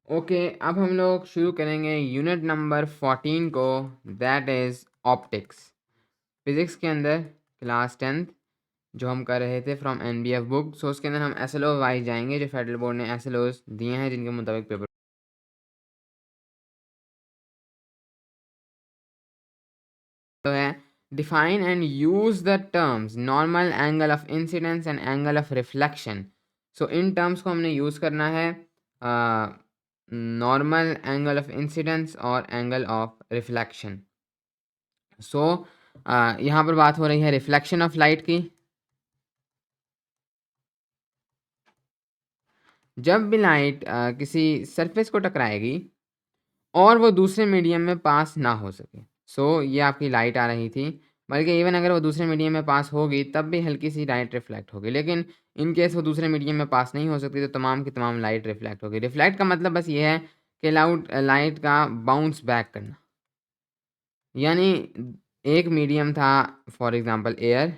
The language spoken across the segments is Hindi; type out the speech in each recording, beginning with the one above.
ओके, अब हम लोग शुरू करेंगे यूनिट नंबर 14 को, दैट इज़ ऑप्टिक्स। फिज़िक्स के अंदर क्लास 10th जो हम कर रहे थे फ्रॉम एनबीएफ बुक। सो उसके अंदर हम एसएलओ वाइज जाएंगे जो फेडरल बोर्ड ने एसएलओस दिए हैं जिनके मुताबिक पेपर तो है। Define and use the terms normal, angle of incidence and angle of reflection. So in terms को हमने यूज़ करना है, नॉर्मल, एंगल ऑफ इंसिडेंस और एंगल ऑफ रिफ्लेक्शन। सो यहाँ पर बात हो रही है रिफ्लेक्शन ऑफ लाइट की। जब भी लाइट किसी सरफेस को टकराएगी और वो दूसरे मीडियम में पास ना हो सके, सो ये आपकी लाइट आ रही थी, बल्कि इवन अगर वो दूसरे मीडियम में पास होगी तब भी हल्की सी लाइट रिफ्लेक्ट होगी, लेकिन इन केस वो दूसरे मीडियम में पास नहीं हो सकती तो तमाम की तमाम लाइट रिफ्लेक्ट होगी। रिफ्लेक्ट का मतलब बस ये है कि लाइट का बाउंस बैक करना, यानी एक मीडियम था for example air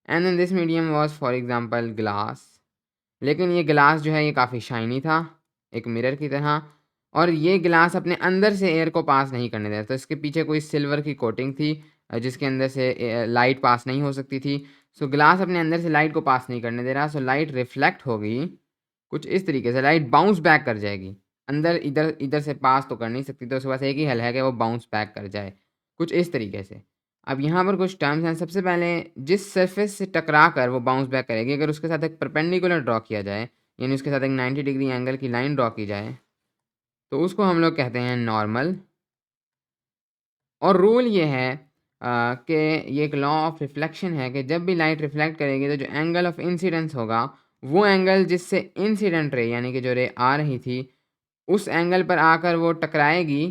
and then this medium was for example glass, लेकिन ये ग्लास जो है ये काफ़ी शाइनी था, एक मिरर की तरह, और ये ग्लास अपने अंदर से एयर को पास नहीं करने देता, तो इसके पीछे कोई सिल्वर की कोटिंग थी जिसके अंदर से लाइट पास नहीं हो सकती थी। सो ग्लास अपने अंदर से लाइट को पास नहीं करने दे रहा, सो लाइट रिफ्लेक्ट होगी कुछ इस तरीके से, लाइट बाउंस बैक कर जाएगी। अंदर इधर इधर से पास तो कर नहीं सकती, तो उसके पास एक ही हल है कि वो बाउंस बैक कर जाए कुछ इस तरीके से। अब यहाँ पर कुछ टर्म्स हैं। सबसे पहले जिस सरफेस से टकरा कर वो बाउंस बैक करेगी, अगर उसके साथ एक परपेंडिकुलर ड्रॉ किया जाए, यानी उसके साथ एक 90 डिग्री एंगल की लाइन ड्रॉ की जाए, तो उसको हम लोग कहते हैं नॉर्मल। और रूल ये है कि ये एक लॉ ऑफ रिफ्लेक्शन है कि जब भी लाइट रिफ्लेक्ट करेगी तो जो एंगल ऑफ इंसिडेंस होगा वो एंगल जिससे इंसिडेंट रे यानी कि जो रे आ रही थी उस एंगल पर आकर वो टकराएगी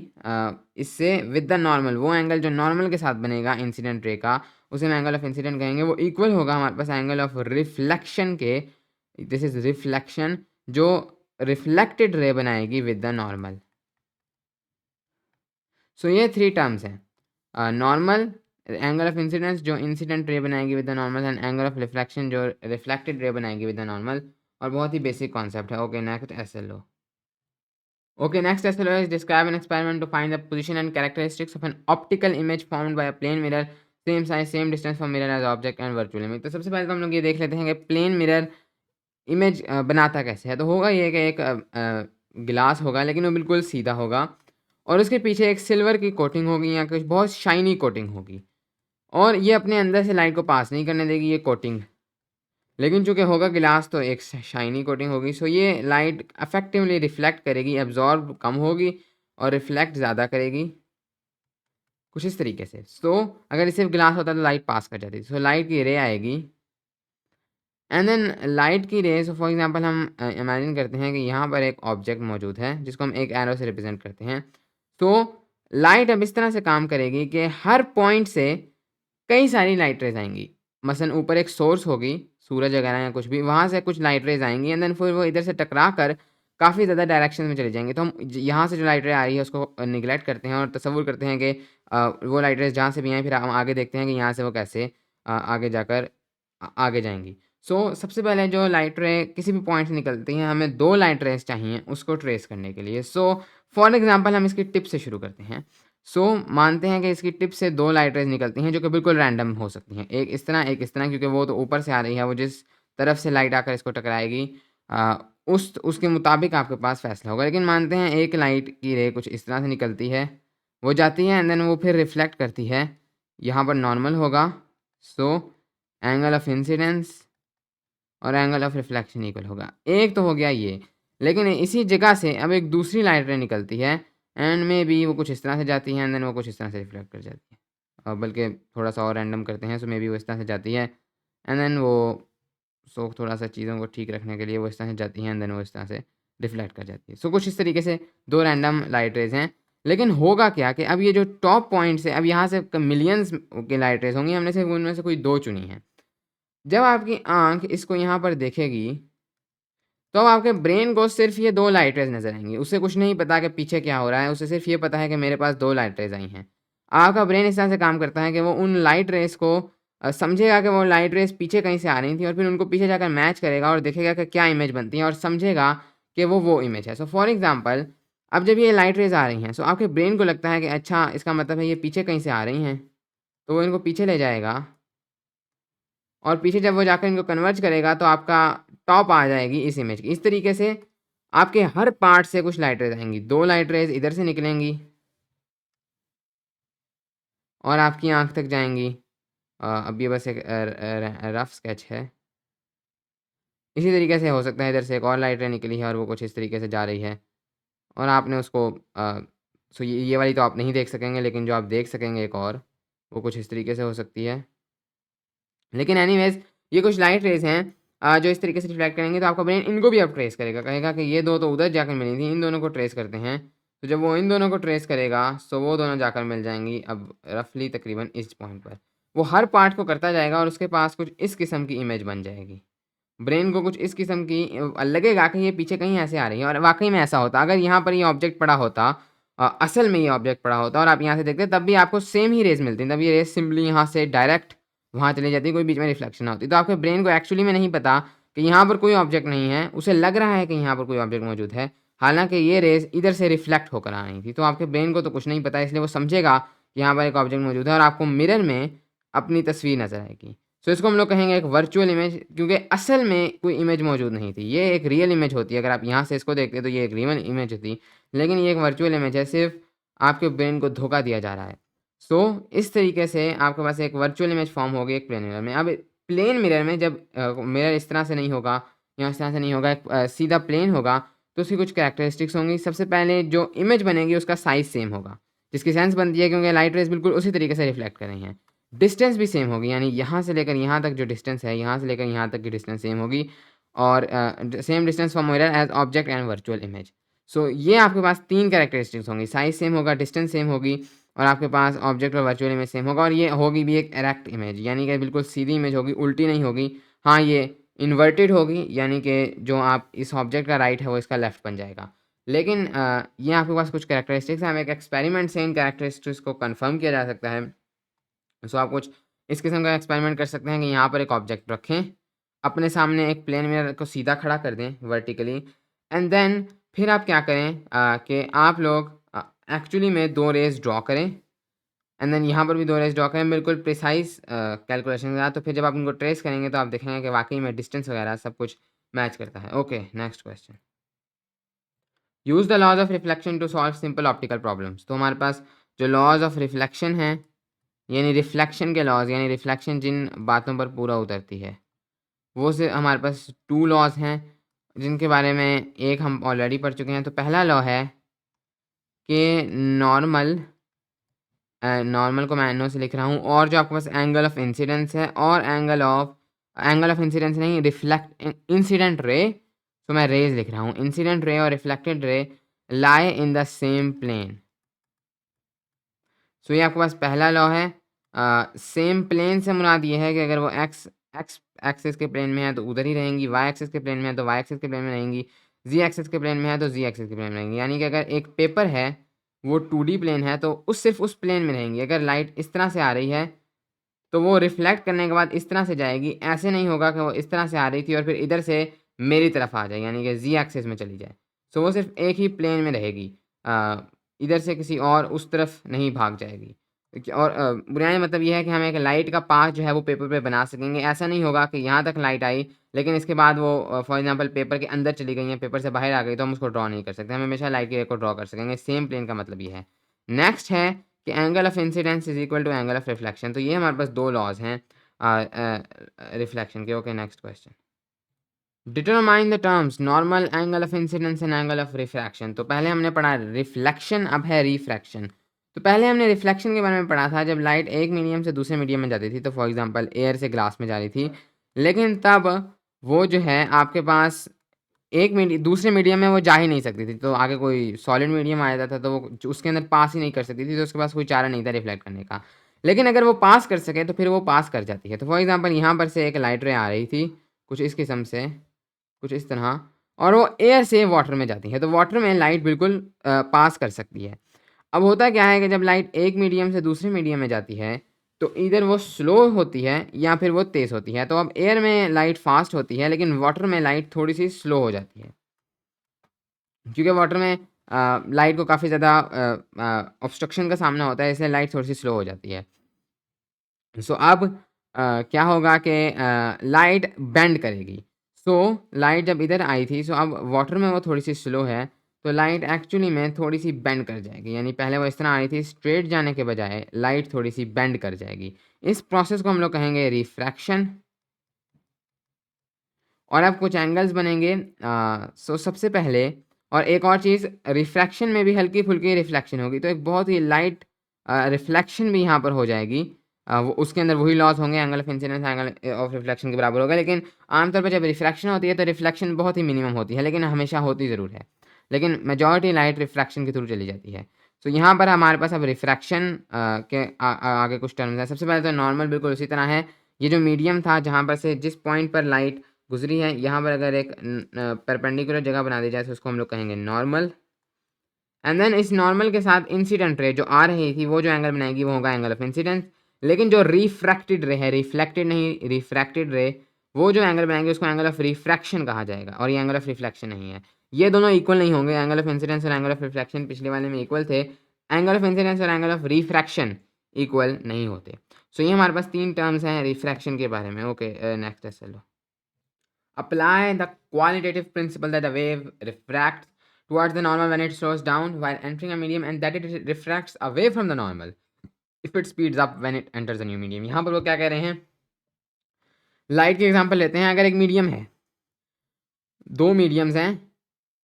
इससे विद द नॉर्मल, वो एंगल जो नॉर्मल के साथ बनेगा इंसिडेंट रे का उसे हम एंगल ऑफ इंसिडेंट कहेंगे, वो इक्वल होगा हमारे पास एंगल ऑफ रिफ्लेक्शन के। दिस इज रिफ्लेक्शन जो रिफ्लेक्टेड रे बनाएगी विद द नॉर्मल। सो ये थ्री टर्म्स हैं, नॉर्मल, एंगल ऑफ इंसिडेंस जो इंसिडेंट रे बनाएगी with the normal, and angle of reflection जो रिफ्लेक्टेड रे बनाएगी विद द नॉर्मल। और बहुत ही बेसिक कॉन्सेप्ट है। Okay, next SLO. Okay, next SLO is describe an experiment to find the position and characteristics of an optical image formed by a plane mirror, same size, same distance from mirror as object and virtual image। तो सबसे पहले तो हम लोग ये देख लेते हैं कि प्लेन मिरर इमेज बनाता कैसे है। तो होगा ये कि एक ग्लास होगा लेकिन वो बिल्कुल सीधा होगा और उसके पीछे एक सिल्वर की कोटिंग होगी या कुछ बहुत शाइनी कोटिंग होगी, और ये अपने अंदर से लाइट को पास नहीं करने देगी ये कोटिंग, लेकिन चूँकि होगा गिलास तो एक शाइनी कोटिंग होगी, सो ये लाइट अफेक्टिवली रिफ्लेक्ट करेगी, एब्जॉर्ब कम होगी और रिफ्लेक्ट ज़्यादा करेगी कुछ इस तरीके से। सो अगर सिर्फ गिलास होता तो लाइट पास कर जाती, सो लाइट की रे आएगी एंड देन लाइट की रे, सो फॉर एग्जांपल हम इमेजिन करते हैं कि यहाँ पर एक ऑब्जेक्ट मौजूद है जिसको हम एक एरो से रिप्रेजेंट करते हैं। तो लाइट अब इस तरह से काम करेगी कि हर पॉइंट से कई सारी लाइट रेज़ आएँगी। मसलन ऊपर एक सोर्स होगी, सूरज वगैरह या कुछ भी, वहाँ से कुछ लाइट रेज़ आएँगी एंड देन फिर वो इधर से टकरा कर काफ़ी ज़्यादा डायरेक्शन में चली जाएँगी। तो हम यहाँ से जो लाइट रे आ रही है उसको नेग्लेक्ट करते हैं और तसव्वुर करते हैं कि वो लाइट रेज़ जहाँ से भी आएँ फिर हम आगे देखते हैं कि यहाँ से वो कैसे आगे जाकर आगे जाएँगी। सो सबसे पहले जो लाइट रे किसी भी पॉइंट से निकलती हैं, हमें 2 लाइट रेज़ चाहिए उसको ट्रेस करने के लिए। सो फॉर एग्ज़ाम्पल हम इसकी टिप से शुरू करते हैं। सो मानते हैं कि इसकी टिप से 2 लाइट रेज़ निकलती हैं जो कि बिल्कुल रैंडम हो सकती हैं। एक इस तरह, एक इस तरह, क्योंकि वो तो ऊपर से आ रही है, वो जिस तरफ से लाइट आकर इसको टकराएगी उसके मुताबिक आपके पास फ़ैसला होगा। लेकिन मानते हैं एक लाइट की रे कुछ इस तरह से निकलती है, वो जाती है एंड देन वो फिर रिफ्लेक्ट करती है। यहाँ पर नॉर्मल होगा, सो एंगल ऑफ इंसिडेंस और एंगल ऑफ रिफ्लेक्शन इक्वल होगा। एक तो हो गया ये, लेकिन इसी जगह से अब एक दूसरी लाइट रे निकलती है एंड मे बी वो कुछ इस तरह से जाती है एंड देन वो कुछ इस तरह से रिफ्लेक्ट कर जाती है। बल्कि थोड़ा-सा और रैंडम करते हैं, सो मे बी वो इस तरह से जाती है एंड देन वो, सो थोड़ा-सा चीज़ों को ठीक रखने के लिए वो इस तरह से जाती हैं एंड देन वो इस तरह से रिफ्लेक्ट कर जाती है। सो कुछ इस तरीके से 2 रैंडम लाइट रेज़ हैं। लेकिन होगा क्या कि अब ये जो टॉप पॉइंट्स है, अब यहाँ से मिलियंस की लाइट रेज़ होंगी, हमने सिर्फ उनमें से कोई 2 चुनी हैं। जब आपकी आँख इसको यहाँ पर देखेगी, तो अब आपके ब्रेन को सिर्फ़ ये 2 लाइट रेज़ नज़र आएँगी। उसे कुछ नहीं पता कि पीछे क्या हो रहा है, उसे सिर्फ़ ये पता है कि मेरे पास 2 लाइट रेज़ आई हैं। आपका ब्रेन इस तरह से काम करता है कि वो उन लाइट रेज़ को समझेगा कि वो लाइट रेज़ पीछे कहीं से आ रही थी और फिर उनको पीछे जाकर मैच करेगा और देखेगा कि क्या इमेज बनती है और समझेगा कि वो इमेज है। सो फॉर एग्जांपल अब जब ये लाइट रेज़ आ रही हैं, सो आपके ब्रेन को लगता है कि अच्छा इसका मतलब है ये पीछे कहीं से आ रही हैं, तो वो इनको पीछे ले जाएगा और पीछे जब वो जाकर इनको कन्वर्ज करेगा तो आपका टॉप आ जाएगी इस इमेज की। इस तरीके से आपके हर पार्ट से कुछ लाइट रेज़ आएँगी। 2 लाइट रेज़ इधर से निकलेंगी और आपकी आँख तक जाएँगी। अब ये बस एक रफ़ स्केच है। इसी तरीके से हो सकता है इधर से एक और लाइट रे निकली है और वो कुछ इस तरीके से जा रही है और आपने उसको सो ये वाली तो आप नहीं देख सकेंगे, लेकिन जो आप देख सकेंगे एक और, वो कुछ इस तरीके से हो सकती है। लेकिन एनीवेज़ ये कुछ लाइट रेज़ हैं जो इस तरीके से रिफ्लेक्ट करेंगे तो आपका ब्रेन इनको भी अब ट्रेस करेगा, कहेगा कि ये 2 तो उधर जाकर मिली थी, इन दोनों को ट्रेस करते हैं। तो जब वो इन दोनों को ट्रेस करेगा, सो वो दोनों जाकर मिल जाएँगी अब रफ़ली तकरीबन इस पॉइंट पर। वो हर पार्ट को करता जाएगा और उसके पास कुछ इस किस्म की इमेज बन जाएगी। ब्रेन को कुछ इस किस्म की लगेगा कि ये पीछे कहीं ऐसे आ रही है और वाक़ई में ऐसा होता। अगर यहाँ पर ये ऑब्जेक्ट पड़ा होता असल में ये ऑब्जेक्ट पड़ा होता और आप यहाँ से देखते तब भी आपको सेम ही रेज़ मिलती। तब ये रेज़ सिंपली यहाँ से डायरेक्ट वहाँ चली जाती, कोई बीच में रिफ्लेक्शन ना होती। तो आपके ब्रेन को एक्चुअली में नहीं पता कि यहाँ पर कोई ऑब्जेक्ट नहीं है, उसे लग रहा है कि यहाँ पर कोई ऑब्जेक्ट मौजूद है, हालाँकि ये रेज़ इधर से रिफ्लेक्ट होकर आ रही थी। तो आपके ब्रेन को तो कुछ नहीं पता, इसलिए वो समझेगा कि यहाँ पर एक ऑब्जेक्ट मौजूद है और आपको मिरर में अपनी तस्वीर नज़र आएगी। सो इसको हम लोग कहेंगे एक वर्चुअल इमेज, क्योंकि असल में कोई इमेज मौजूद नहीं थी। ये एक रियल इमेज होती है, अगर आप यहाँ से इसको देखते तो ये एक रियल इमेज थी, लेकिन ये एक वर्चुअल इमेज है, सिर्फ़ आपके ब्रेन को धोखा दिया जा रहा है। सो इस तरीके से आपके पास एक वर्चुअल इमेज फ़ॉर्म होगी एक प्लेन मिरर में। अब प्लेन मिरर में जब मिरर इस तरह से नहीं होगा या इस तरह से नहीं होगा, एक सीधा प्लेन होगा, तो उसकी कुछ कैरेक्टरिस्टिक्स होंगी। सबसे पहले जो इमेज बनेगी उसका साइज़ सेम होगा, जिसकी सेंस बनती है क्योंकि लाइट रेज़ बिल्कुल उसी तरीके से रिफ्लेक्ट कर रही हैं। डिस्टेंस भी सेम होगी, यानी यहाँ से लेकर यहाँ तक जो डिस्टेंस है, यहाँ से लेकर यहाँ तक की डिस्टेंस सेम होगी और same distance from mirror as object and virtual image. So ये आपके पास 3 कैरेक्टरिस्टिक्स होंगी, साइज़ सेम होगा, डिस्टेंस सेम होगी और आपके पास ऑब्जेक्ट और वर्चुअल इमेज सेम होगा और ये होगी भी एक इरेक्ट इमेज, यानी कि बिल्कुल सीधी इमेज होगी, उल्टी नहीं होगी। हाँ, ये इन्वर्टेड होगी, यानी कि जो आप इस ऑब्जेक्ट का राइट है वो इसका लेफ्ट बन जाएगा। लेकिन ये आपके पास कुछ कैरेक्टरिस्टिक्स हैं, हम एक एक्सपेरिमेंट से इन कैरेक्टरिस्टिक्स को कन्फर्म किया जा सकता है। सो आप कुछ इस किस्म का एक्सपेरिमेंट कर सकते हैं कि यहाँ पर एक ऑब्जेक्ट रखें, अपने सामने एक प्लेन मिरर को सीधा खड़ा कर दें वर्टिकली एंड देन फिर आप क्या करें कि आप लोग एक्चुअली में 2 रेज़ ड्रॉ करें एंड देन यहाँ पर भी 2 रेज़ ड्रॉ करें बिल्कुल प्रिसाइज़ कैलकुलेशन के साथ। तो फिर जब आप उनको ट्रेस करेंगे तो आप देखेंगे कि वाक़ई में डिस्टेंस वगैरह सब कुछ मैच करता है। Okay, next question. Use the laws of reflection to solve simple optical problems. तो हमारे पास जो लॉज़ ऑफ रिफ्लेक्शन हैं, यानी रिफ्लेक्शन के लॉज़, यानी रिफ्लेक्शन जिन बातों पर पूरा उतरती है, वो से हमारे पास 2 लॉज़ हैं, जिनके बारे में एक हम ऑलरेडी पढ़ चुके हैं। तो पहला लॉ है कि नॉर्मल नॉर्मल को मैं एनो से लिख रहा हूँ और जो आपके पास एंगल ऑफ इंसिडेंस है और एंगल ऑफ इंसिडेंस नहीं, इंसिडेंट रे, तो मैं रेज़ लिख रहा हूँ। इंसिडेंट रे और reflected ray lie in the same plane. So ये आपके पास पहला लॉ है। सेम प्लेन से मुराद ये है कि अगर वो एक्स एक्स एक्सिस के प्लेन में है तो उधर ही रहेंगी, वाई एक्सिस के प्लेन में है तो वाई एक्सिस के प्लेन में रहेंगी, जी एक्सिस के प्लेन में है तो जी एक्सिस के प्लेन में रहेंगी। यानी कि अगर एक पेपर है वो 2D प्लेन है तो सिर्फ उस प्लेन में रहेंगी। अगर लाइट इस तरह से आ रही है तो वो रिफ्लेक्ट करने के बाद इस तरह से जाएगी। ऐसे नहीं होगा कि वो इस तरह से आ रही थी और फिर इधर से मेरी तरफ आ जाए, यानी कि जी एक्सिस में चली जाए। सो वो सिर्फ एक ही प्लेन में रहेगी, इधर से किसी और उस तरफ नहीं भाग जाएगी। और बुनियादी मतलब ये है कि हम एक लाइट का पाथ जो है वो पेपर पे बना सकेंगे। ऐसा नहीं होगा कि यहाँ तक लाइट आई लेकिन इसके बाद वो फॉर एग्जांपल पेपर के अंदर चली गई है, पेपर से बाहर आ गई, तो हम उसको ड्रॉ नहीं कर सकते। हम हमेशा लाइट की रे को ड्रॉ कर सकेंगे। सेम प्लेन का मतलब ये है। नेक्स्ट है कि angle of incidence is equal to angle of reflection. तो ये हमारे पास 2 लॉज़ हैं रिफ्लेक्शन के। Okay, next question. Determine the terms normal, angle of incidence and angle of refraction. तो पहले हमने पढ़ा रिफ्लेक्शन, अब है रिफ्रैक्शन। तो पहले हमने रिफ्लेक्शन के बारे में पढ़ा था जब लाइट एक मीडियम से दूसरे मीडियम में जाती थी, तो फॉर एग्जांपल एयर से ग्लास में जा रही थी, लेकिन तब वो जो है आपके पास दूसरे मीडियम में वो जा ही नहीं सकती थी। तो आगे कोई सॉलिड मीडियम आ जाता था तो वो उसके अंदर पास ही नहीं कर सकती थी, तो उसके पास कोई चारा नहीं था रिफ्लेक्ट करने का। लेकिन अगर वो पास कर सके तो फिर वो पास कर जाती है। तो फॉर एग्जांपल यहाँ पर से एक लाइट रे आ रही थी कुछ इस किस्म से, कुछ इस तरह, और वो एयर से वाटर में जाती है, तो वाटर में लाइट बिल्कुल पास कर सकती है। अब होता क्या है कि जब लाइट एक मीडियम से दूसरे मीडियम में जाती है, तो इधर वो स्लो होती है या फिर वो तेज़ होती है। तो अब एयर में लाइट फास्ट होती है, लेकिन वाटर में लाइट थोड़ी-सी स्लो हो जाती है। क्योंकि वाटर में लाइट को काफ़ी ज़्यादा ऑब्स्ट्रक्शन का सामना होता है, इसलिए लाइट थोड़ी सी स्लो हो जाती है। सो अब क्या होगा कि लाइट बेंड करेगी। सो लाइट जब इधर आई थी, सो अब वाटर में वो थोड़ी सी स्लो है, तो लाइट एक्चुअली में थोड़ी सी बेंड कर जाएगी। यानी पहले वो इस तरह आ रही थी, स्ट्रेट जाने के बजाय लाइट थोड़ी सी बेंड कर जाएगी। इस प्रोसेस को हम लोग कहेंगे रिफ्रैक्शन। और अब कुछ एंगल्स बनेंगे। सो सबसे पहले और एक और चीज़, रिफ्रैक्शन में भी हल्की फुल्की रिफ्लेक्शन होगी, तो एक बहुत ही लाइट रिफ्लेक्शन भी यहाँ पर हो जाएगी। वो उसके अंदर वही लॉस होंगे, angle of incidence angle of reflection के बराबर होगा। लेकिन आमतौर पर जब रिफ्रैक्शन होती है तो रिफ्लेक्शन बहुत ही मिनिमम होती है, लेकिन हमेशा होती ज़रूर है। लेकिन मेजॉरिटी लाइट रिफ्रैक्शन के थ्रू चली जाती है। तो यहाँ पर हमारे पास अब रिफ्रैक्शन के आगे कुछ टर्म्स हैं। सबसे पहले तो नॉर्मल बिल्कुल उसी तरह है। ये जो मीडियम था जहाँ पर से जिस पॉइंट पर लाइट गुजरी है, यहाँ पर अगर एक परपेंडिकुलर जगह बना दी जाए तो उसको हम लोग कहेंगे नॉर्मल। एंड देन इस नॉर्मल के साथ इंसिडेंट रे जो आ रही थी, वो जो एंगल बनाएगी वो होगा एंगल ऑफ इंसिडेंस। लेकिन जो रिफ्रैक्टेड रे है, रिफ्लेक्टेड नहीं, रिफ्रैक्टेड रे, वो जो एंगल बनाएंगे उसको एंगल ऑफ रिफ्रैक्शन कहा जाएगा, और ये एंगल ऑफ रिफ्लेक्शन नहीं है। ये दोनों इक्वल नहीं होंगे। एंगल ऑफ इंसिडेंस और एंगल ऑफ रिफ्लेक्शन पिछले वाले में इक्वल थे, एंगल ऑफ इंसिडेंस और एंगल ऑफ रिफ्रैक्शन इक्वल नहीं होते। सो ये हमारे पास 3 टर्म्स हैं रिफ्रैक्शन के बारे में। ओके, नेक्स्ट चलो। Apply the qualitative principle that the wave refracts towards the normal when it slows down while entering a medium, and that it refracts away from the normal if it speeds up when it enters a new medium। यहाँ पर वो क्या कह रहे हैं, लाइट की एग्जांपल लेते हैं। अगर एक मीडियम है, दो मीडियम्स हैं,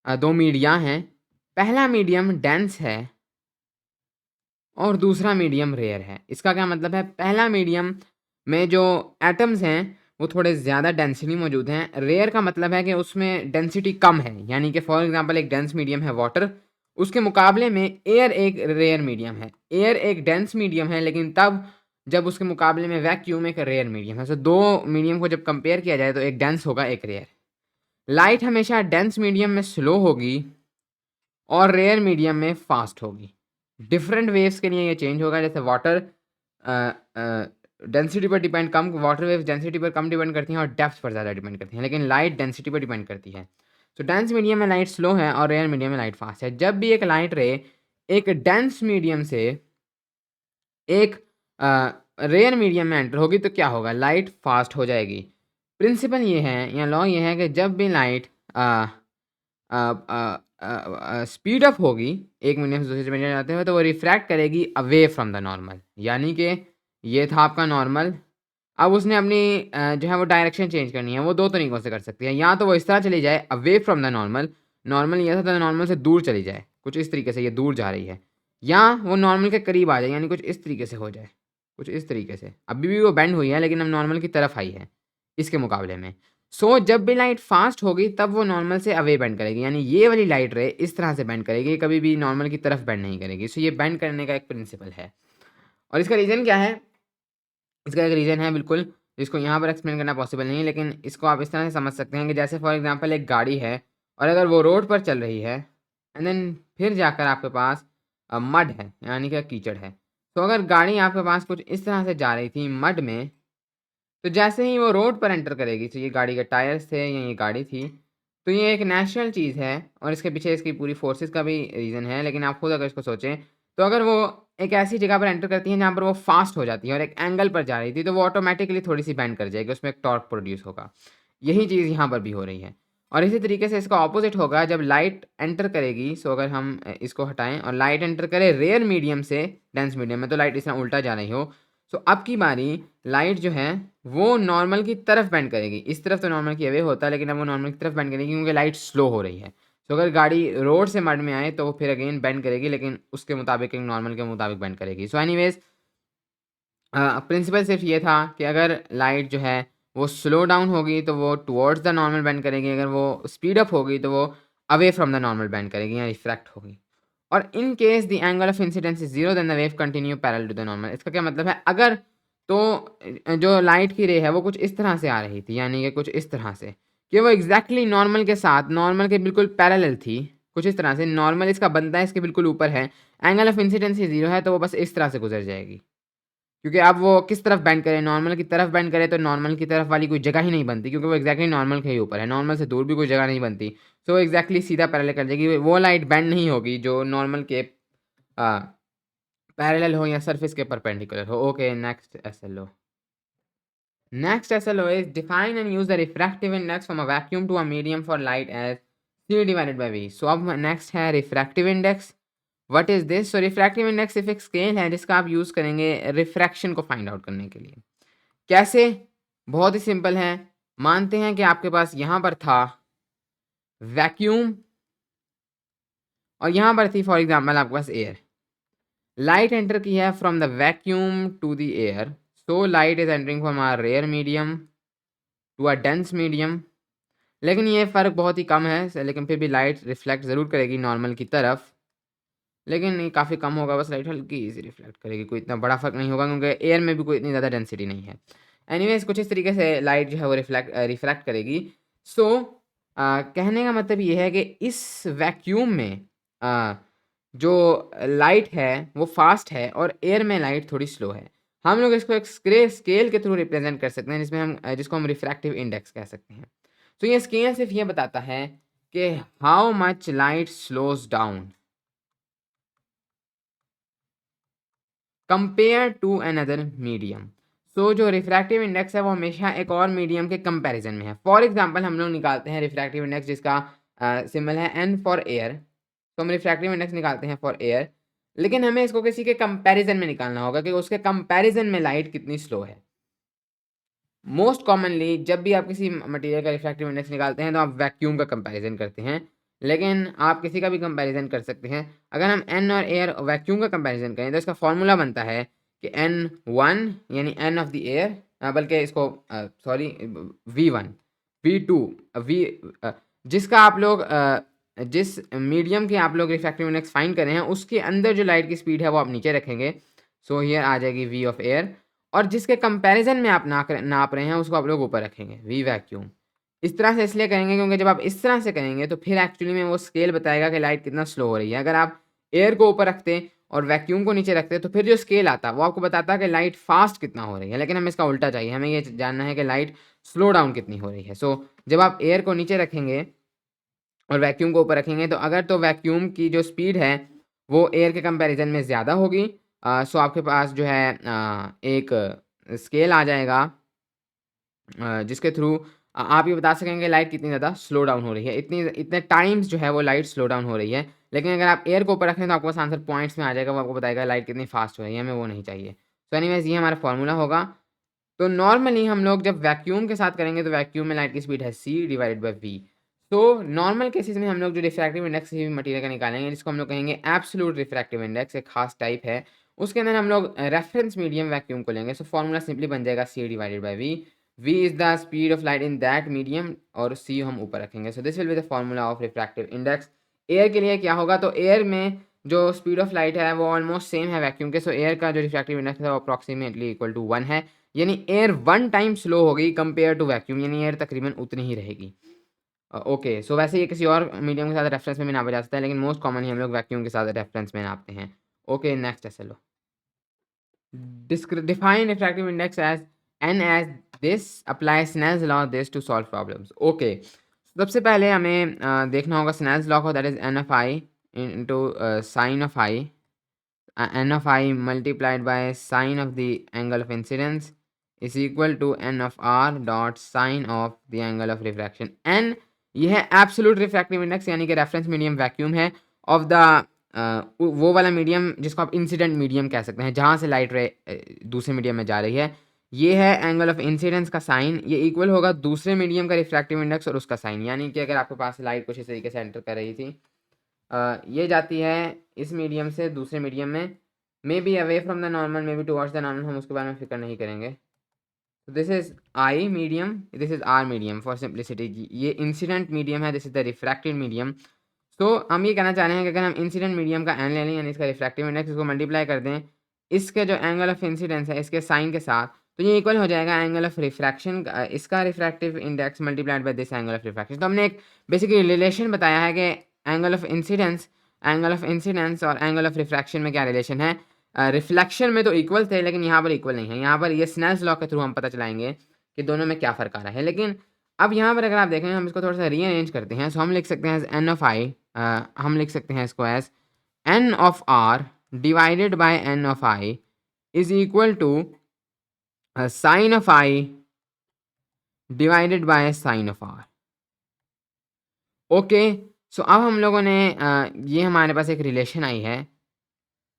दो मीडिया हैं, पहला मीडियम डेंस है और दूसरा मीडियम रेयर है। इसका क्या मतलब है, पहला मीडियम में जो एटम्स हैं वो थोड़े ज़्यादा डेंसिटी मौजूद हैं। रेयर का मतलब है कि उसमें डेंसिटी कम है, यानी कि फॉर एग्जांपल एक डेंस मीडियम है वाटर, उसके मुकाबले में एयर एक रेयर मीडियम है। एयर एक डेंस मीडियम है, लेकिन तब जब उसके मुकाबले में वैक्यूम एक रेयर मीडियम है। सो दो मीडियम को जब कंपेयर किया जाए तो एक डेंस होगा एक रेयर। लाइट हमेशा डेंस मीडियम में स्लो होगी और रेयर मीडियम में फास्ट होगी। डिफरेंट वेव्स के लिए ये चेंज होगा। जैसे वाटर डेंसिटी पर डिपेंड कम, वाटर वेव्स डेंसिटी पर कम डिपेंड करती हैं और डेप्थ पर ज़्यादा डिपेंड करती हैं, लेकिन लाइट डेंसिटी पर डिपेंड करती है। तो डेंस मीडियम में लाइट स्लो है और रेयर मीडियम में लाइट फास्ट है। जब भी एक लाइट रे एक डेंस मीडियम से एक रेयर मीडियम में एंटर होगी तो क्या होगा, लाइट फास्ट हो जाएगी। प्रिंसिपल ये है या लॉ ये है कि जब भी लाइट स्पीड अप होगी एक मीडियम से दूसरे मीडियम में जाते हुए, तो वो रिफ्रैक्ट करेगी अवे फ्रॉम द नॉर्मल। यानी कि ये था आपका नॉर्मल। अब उसने अपनी जो है वो डायरेक्शन चेंज करनी है। वो दो तरीक़ों से कर सकती है, या तो वो इस तरह चली जाए away from the normal, normal ये था तो नॉर्मल से दूर चली जाए, कुछ इस तरीके से ये दूर जा रही है, या वो नॉर्मल के करीब आ जाए, यानी कुछ इस तरीके से हो जाए, कुछ इस तरीके से। अभी भी वो बेंड हुई है लेकिन अब नॉर्मल की तरफ आई है इसके मुकाबले में। सो जब भी लाइट फास्ट होगी तब वो नॉर्मल से अवे बेंड करेगी, यानी ये वाली लाइट रे इस तरह से बेंड करेगी, कभी भी नॉर्मल की तरफ बेंड नहीं करेगी। सो ये बेंड करने का एक प्रिंसिपल है। और इसका रीज़न क्या है, इसका एक रीज़न है बिल्कुल, जिसको यहाँ पर एक्सप्लेन करना पॉसिबल नहीं है, लेकिन इसको आप इस तरह से समझ सकते हैं कि जैसे फॉर एग्जांपल एक गाड़ी है और अगर वो रोड पर चल रही है एंड देन फिर जाकर आपके पास मड है, यानी कि कीचड़ है। तो अगर गाड़ी आपके पास कुछ इस तरह से जा रही थी मड में, तो जैसे ही वो रोड पर एंटर करेगी, तो ये गाड़ी के टायर्स थे या ये गाड़ी थी, तो ये एक नेचुरल चीज़ है और इसके पीछे इसकी पूरी फोर्सेस का भी रीज़न है। लेकिन आप खुद अगर इसको सोचें, तो अगर वो एक ऐसी जगह पर एंटर करती है जहाँ पर वो फास्ट हो जाती है और एक एंगल पर जा रही थी, तो वो ऑटोमेटिकली थोड़ी सी बेंड कर जाएगी, उसमें एक टॉर्क प्रोड्यूस होगा। यही चीज़ यहाँ पर भी हो रही है। और इसी तरीके से इसका ऑपोजिट होगा जब लाइट एंटर करेगी। सो अगर हम इसको हटाएं और लाइट एंटर करे रेयर मीडियम से डेंस मीडियम में, तो लाइट इस तरह उल्टा जा रही हो, तो अब की बारी लाइट जो है वो नॉर्मल की तरफ बेंड करेगी। इस तरफ तो नॉर्मल की अवे होता है, लेकिन अब वो नॉर्मल की तरफ बेंड करेगी क्योंकि लाइट स्लो हो रही है। तो अगर गाड़ी रोड से मड में आए तो वो फिर अगेन बेंड करेगी, लेकिन उसके मुताबिक एक नॉर्मल के मुताबिक बेंड करेगी। सो एनीवेज प्रिंसिपल सिर्फ ये था कि अगर लाइट जो है वो स्लो डाउन होगी तो वो टुवर्ड्स द नॉर्मल बेंड करेगी, अगर वो स्पीड अप होगी तो वो away from the normal bend करेगी या रिफ्रैक्ट होगी। और in case the angle of incidence is zero then the wave continue parallel to the normal. इसका क्या मतलब है, अगर तो जो लाइट की रे है वो कुछ इस तरह से आ रही थी, यानी कि कुछ इस तरह से कि वो एग्जैक्टली नॉर्मल के साथ, नॉर्मल के बिल्कुल पैरेलल थी, कुछ इस तरह से नॉर्मल इसका बनता है इसके बिल्कुल ऊपर है, angle of incidence he zero है, तो वो बस इस तरह से गुजर जाएगी। क्योंकि अब वो किस तरफ बेंड करे, नॉर्मल की तरफ बेंड करे तो नॉर्मल की तरफ वाली कोई जगह ही नहीं बनती, क्योंकि वो एग्जैक्टली नॉर्मल के ही ऊपर है, नॉर्मल से दूर भी कोई जगह नहीं बनती। सो एग्जैक्टली सीधा पैरेलल कर जाएगी, वो लाइट बेंड नहीं होगी जो नॉर्मल के पैरेलल हो या सरफेस के परपेंडिकुलर हो। Okay, next SLO. Next SLO is define and use the refractive index from a vacuum to a medium for light as C divided by V. So अब next है refractive index. What is this? So refractive index सिर्फ एक स्केल है जिसका आप यूज करेंगे रिफ्रैक्शन को फाइंड आउट करने के लिए। कैसे? बहुत ही सिंपल है। मानते हैं कि आपके पास यहां पर था वैक्यूम और यहां पर थी फॉर एग्जाम्पल आपके पास एयर। लाइट एंटर की है from the vacuum to the air, so light is entering from a rare medium to a dense medium. लेकिन ये फ़र्क बहुत ही कम है, लेकिन फिर भी लाइट रिफ्लेक्ट ज़रूर करेगी नॉर्मल की तरफ, लेकिन ये काफ़ी कम होगा, बस लाइट हल्की सी रिफ्लेक्ट करेगी, कोई इतना बड़ा फ़र्क नहीं होगा क्योंकि एयर में भी कोई इतनी ज़्यादा डेंसिटी नहीं है। एनीवेज़ कुछ इस तरीके से लाइट जो है वो रिफ्रैक्ट करेगी। सो कहने का मतलब ये है कि इस वैक्यूम में जो लाइट है वो फास्ट है और एयर में लाइट थोड़ी स्लो है। हम लोग इसको एक स्केल के थ्रू रिप्रेजेंट कर सकते हैं जिसमें जिसको हम रिफ्रैक्टिव इंडेक्स कह सकते हैं। तो ये स्केल सिर्फ ये बताता है कि how much light slows down compare to another medium. So जो रिफ्रैक्टिव इंडेक्स है वो हमेशा एक और मीडियम के कंपैरिजन में है। फॉर एग्जांपल हम लोग निकालते हैं रिफ्रैक्टिव इंडेक्स जिसका सिंबल है N फॉर एयर, तो हम रिफ्रैक्टिव इंडेक्स निकालते हैं फॉर एयर, लेकिन हमें इसको किसी के कंपैरिजन में निकालना होगा कि उसके कंपैरिजन में लाइट कितनी स्लो है। मोस्ट कॉमनली जब भी आप किसी मटेरियल का रिफ्रैक्टिव इंडेक्स निकालते हैं तो आप वैक्यूम का कंपैरिजन करते हैं, लेकिन आप किसी का भी कंपैरिजन कर सकते हैं। अगर हम एन और एयर वैक्यूम का कंपैरिजन करें तो इसका फॉर्मूला बनता है कि N1 यानी एन ऑफ द एयर, बल्कि इसको सॉरी V1 V2 V जिसका आप लोग जिस मीडियम के आप लोग रिफ्रैक्टिव इंडेक्स फाइंड कर रहे हैं उसके अंदर जो लाइट की स्पीड है वो आप नीचे रखेंगे, सो हियर आ जाएगी V ऑफ एयर, और जिसके कंपैरिजन में आप नाप रहे हैं उसको आप लोग ऊपर रखेंगे वी वैक्यूम। इस तरह से इसलिए करेंगे क्योंकि जब आप इस तरह से करेंगे तो फिर एक्चुअली में वो स्केल बताएगा कि लाइट कितना स्लो हो रही है। अगर आप एयर को ऊपर रखते और वैक्यूम को नीचे रखते तो फिर जो स्केल आता वो आपको बताता कि लाइट फास्ट कितना हो रही है, लेकिन हमें इसका उल्टा चाहिए, हमें ये जानना है कि लाइट स्लो डाउन कितनी हो रही है। सो जब आप एयर को नीचे रखेंगे और वैक्यूम को ऊपर रखेंगे तो अगर तो वैक्यूम की जो स्पीड है वो एयर के कंपैरिजन में ज़्यादा होगी, सो आपके पास जो है एक स्केल आ जाएगा जिसके थ्रू आप ये बता सकेंगे लाइट कितनी ज़्यादा स्लो डाउन हो रही है, इतने टाइम्स जो है वो लाइट स्लो डाउन हो रही है। लेकिन अगर आप एयर को ऊपर रखें तो आपके पास आंसर पॉइंट्स में आ जाएगा, वो आपको बताएगा लाइट कितनी फास्ट हो रही है, हमें वो नहीं चाहिए। तो एनीवेज ये हमारा फॉर्मूला होगा। तो नॉर्मली हम लोग जब वैक्यूम के साथ करेंगे तो वैक्यूम में लाइट की स्पीड है C डिवाइडेड बाई V। तो नॉर्मल केसेस में हम लोग जो रिफ्रैक्टिव इंडेक्स किसी भी मटेरियल का निकालेंगे जिसको हम लोग कहेंगे एब्सोल्यूट रिफ्रैक्टिव इंडेक्स, एक खास टाइप है, उसके अंदर हम लोग रेफरेंस मीडियम वैक्यूम को लेंगे। सो फॉर्मूला सिंपली बन जाएगा C divided by V। V is the speed of light in that medium और C हम ऊपर रखेंगे। So this will be the formula of refractive index. Air के लिए क्या होगा, तो एयर में जो स्पीड ऑफ लाइट है वो ऑलमोस्ट सेम है वैक्यूम के, सो एयर का जो रिफ्रैक्टिव इंडेक्स है वो अप्रॉक्सीमेटली इक्वल टू 1 है, यानी एयर 1 टाइम स्लो होगी कंपेयर टू वैक्यूम, यानी एयर तकरीबन उतनी ही रहेगी। ओके, सो वैसे ये किसी और मीडियम के साथ रेफरेंस में भी नापा जा सकता है, लेकिन मोस्ट कॉमनली हम लोग वैक्यूम के साथ रेफरेंस में नापते हैं। Okay, next SLO। Define refractive index as N as this, apply Snell's law this to solve problems। Okay, सबसे पहले हमें देखना होगा Snell's law को, that is N of I into sine of I, N of I multiplied by sine of the angle of incidence is equal to N of R dot sine of the angle of refraction। N ये है एब्सोल्यूट रिफ्रैक्टिव इंडेक्स, यानी कि रेफरेंस मीडियम वैक्यूम है ऑफ द वो वाला मीडियम जिसको आप इंसिडेंट मीडियम कह सकते हैं, जहाँ से लाइट रे दूसरे मीडियम में जा रही है। ये है एंगल ऑफ इंसिडेंस का साइन, ये इक्वल होगा दूसरे मीडियम का रिफ्रैक्टिव इंडेक्स और उसका साइन। यानी कि अगर आपके पास लाइट कुछ इस तरीके से एंटर कर रही थी, ये जाती है इस मीडियम से दूसरे मीडियम में, may be away from the normal, may be towards the normal, हम उसके बारे में फिक्र नहीं करेंगे। तो this is I medium, this is R medium for simplicity. ये इंसिडेंट मीडियम है, this is the refracted medium. तो हम ये कहना चाह रहे हैं कि अगर हम इंसिडेंट मीडियम का N ले लें, यानी इसका रिफ्रैक्टिव इंडेक्स, इसको मल्टीप्लाई कर दें इसके जो एंगल ऑफ इंसिडेंस है इसके साइन के साथ, तो ये इक्वल हो जाएगा एंगल ऑफ रिफ्रैक्शन, इसका refractive index multiplied by this angle of refraction. तो हमने एक बेसिकली रिलेशन बताया है कि एंगल ऑफ इंसिडेंस और एंगल ऑफ रिफ्रैक्शन में क्या रिलेशन है। रिफ्लेक्शन में तो इक्वल थे, लेकिन यहाँ पर इक्वल नहीं है। यहाँ पर ये स्नेल्स लॉ के थ्रू हम पता चलाएंगे कि दोनों में क्या फ़र्क आ रहा है। लेकिन अब यहाँ पर अगर आप देखें, हम इसको थोड़ा सा रीअरेंज करते हैं। सो हम लिख सकते हैं एज एन ऑफ आई, हम लिख सकते हैं इसको as n of r divided by n of i is equal to sine of i divided by sine of r. Okay, so अब हम लोगों ने ये हमारे पास एक रिलेशन आई है।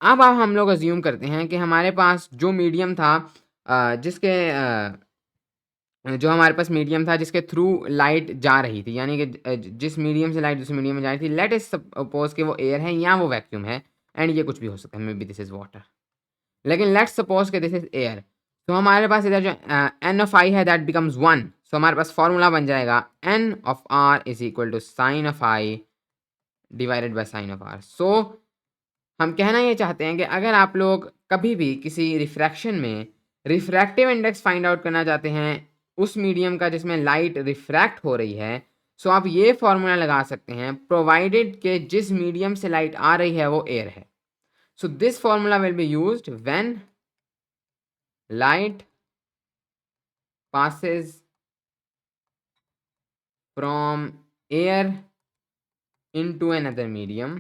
अब हम लोग अज्यूम करते हैं कि हमारे पास जो मीडियम था, जो हमारे पास मीडियम था जिसके थ्रू लाइट जा रही थी, यानी कि जिस मीडियम से लाइट दूसरे मीडियम में जा रही थी, लेट अस सपोज कि वो एयर है या वो वैक्यूम है, एंड ये कुछ भी हो सकता है, may be this is water, लेकिन लेट्स सपोज कि दिस इज एयर। तो हमारे पास इधर जो एन ऑफ आई है दैट बिकम्स 1। सो हमारे पास फॉर्मूला बन जाएगा n of r is equal to sine of i divided by sine of r. So हम कहना ये चाहते हैं कि अगर आप लोग कभी भी किसी रिफ्रैक्शन में रिफ्रैक्टिव इंडेक्स फाइंड आउट करना चाहते हैं उस मीडियम का जिसमें लाइट रिफ्रैक्ट हो रही है, सो आप ये फॉर्मूला लगा सकते हैं, प्रोवाइडेड कि जिस मीडियम से लाइट आ रही है वो एयर है। So this formula will be used when light passes from air into another medium।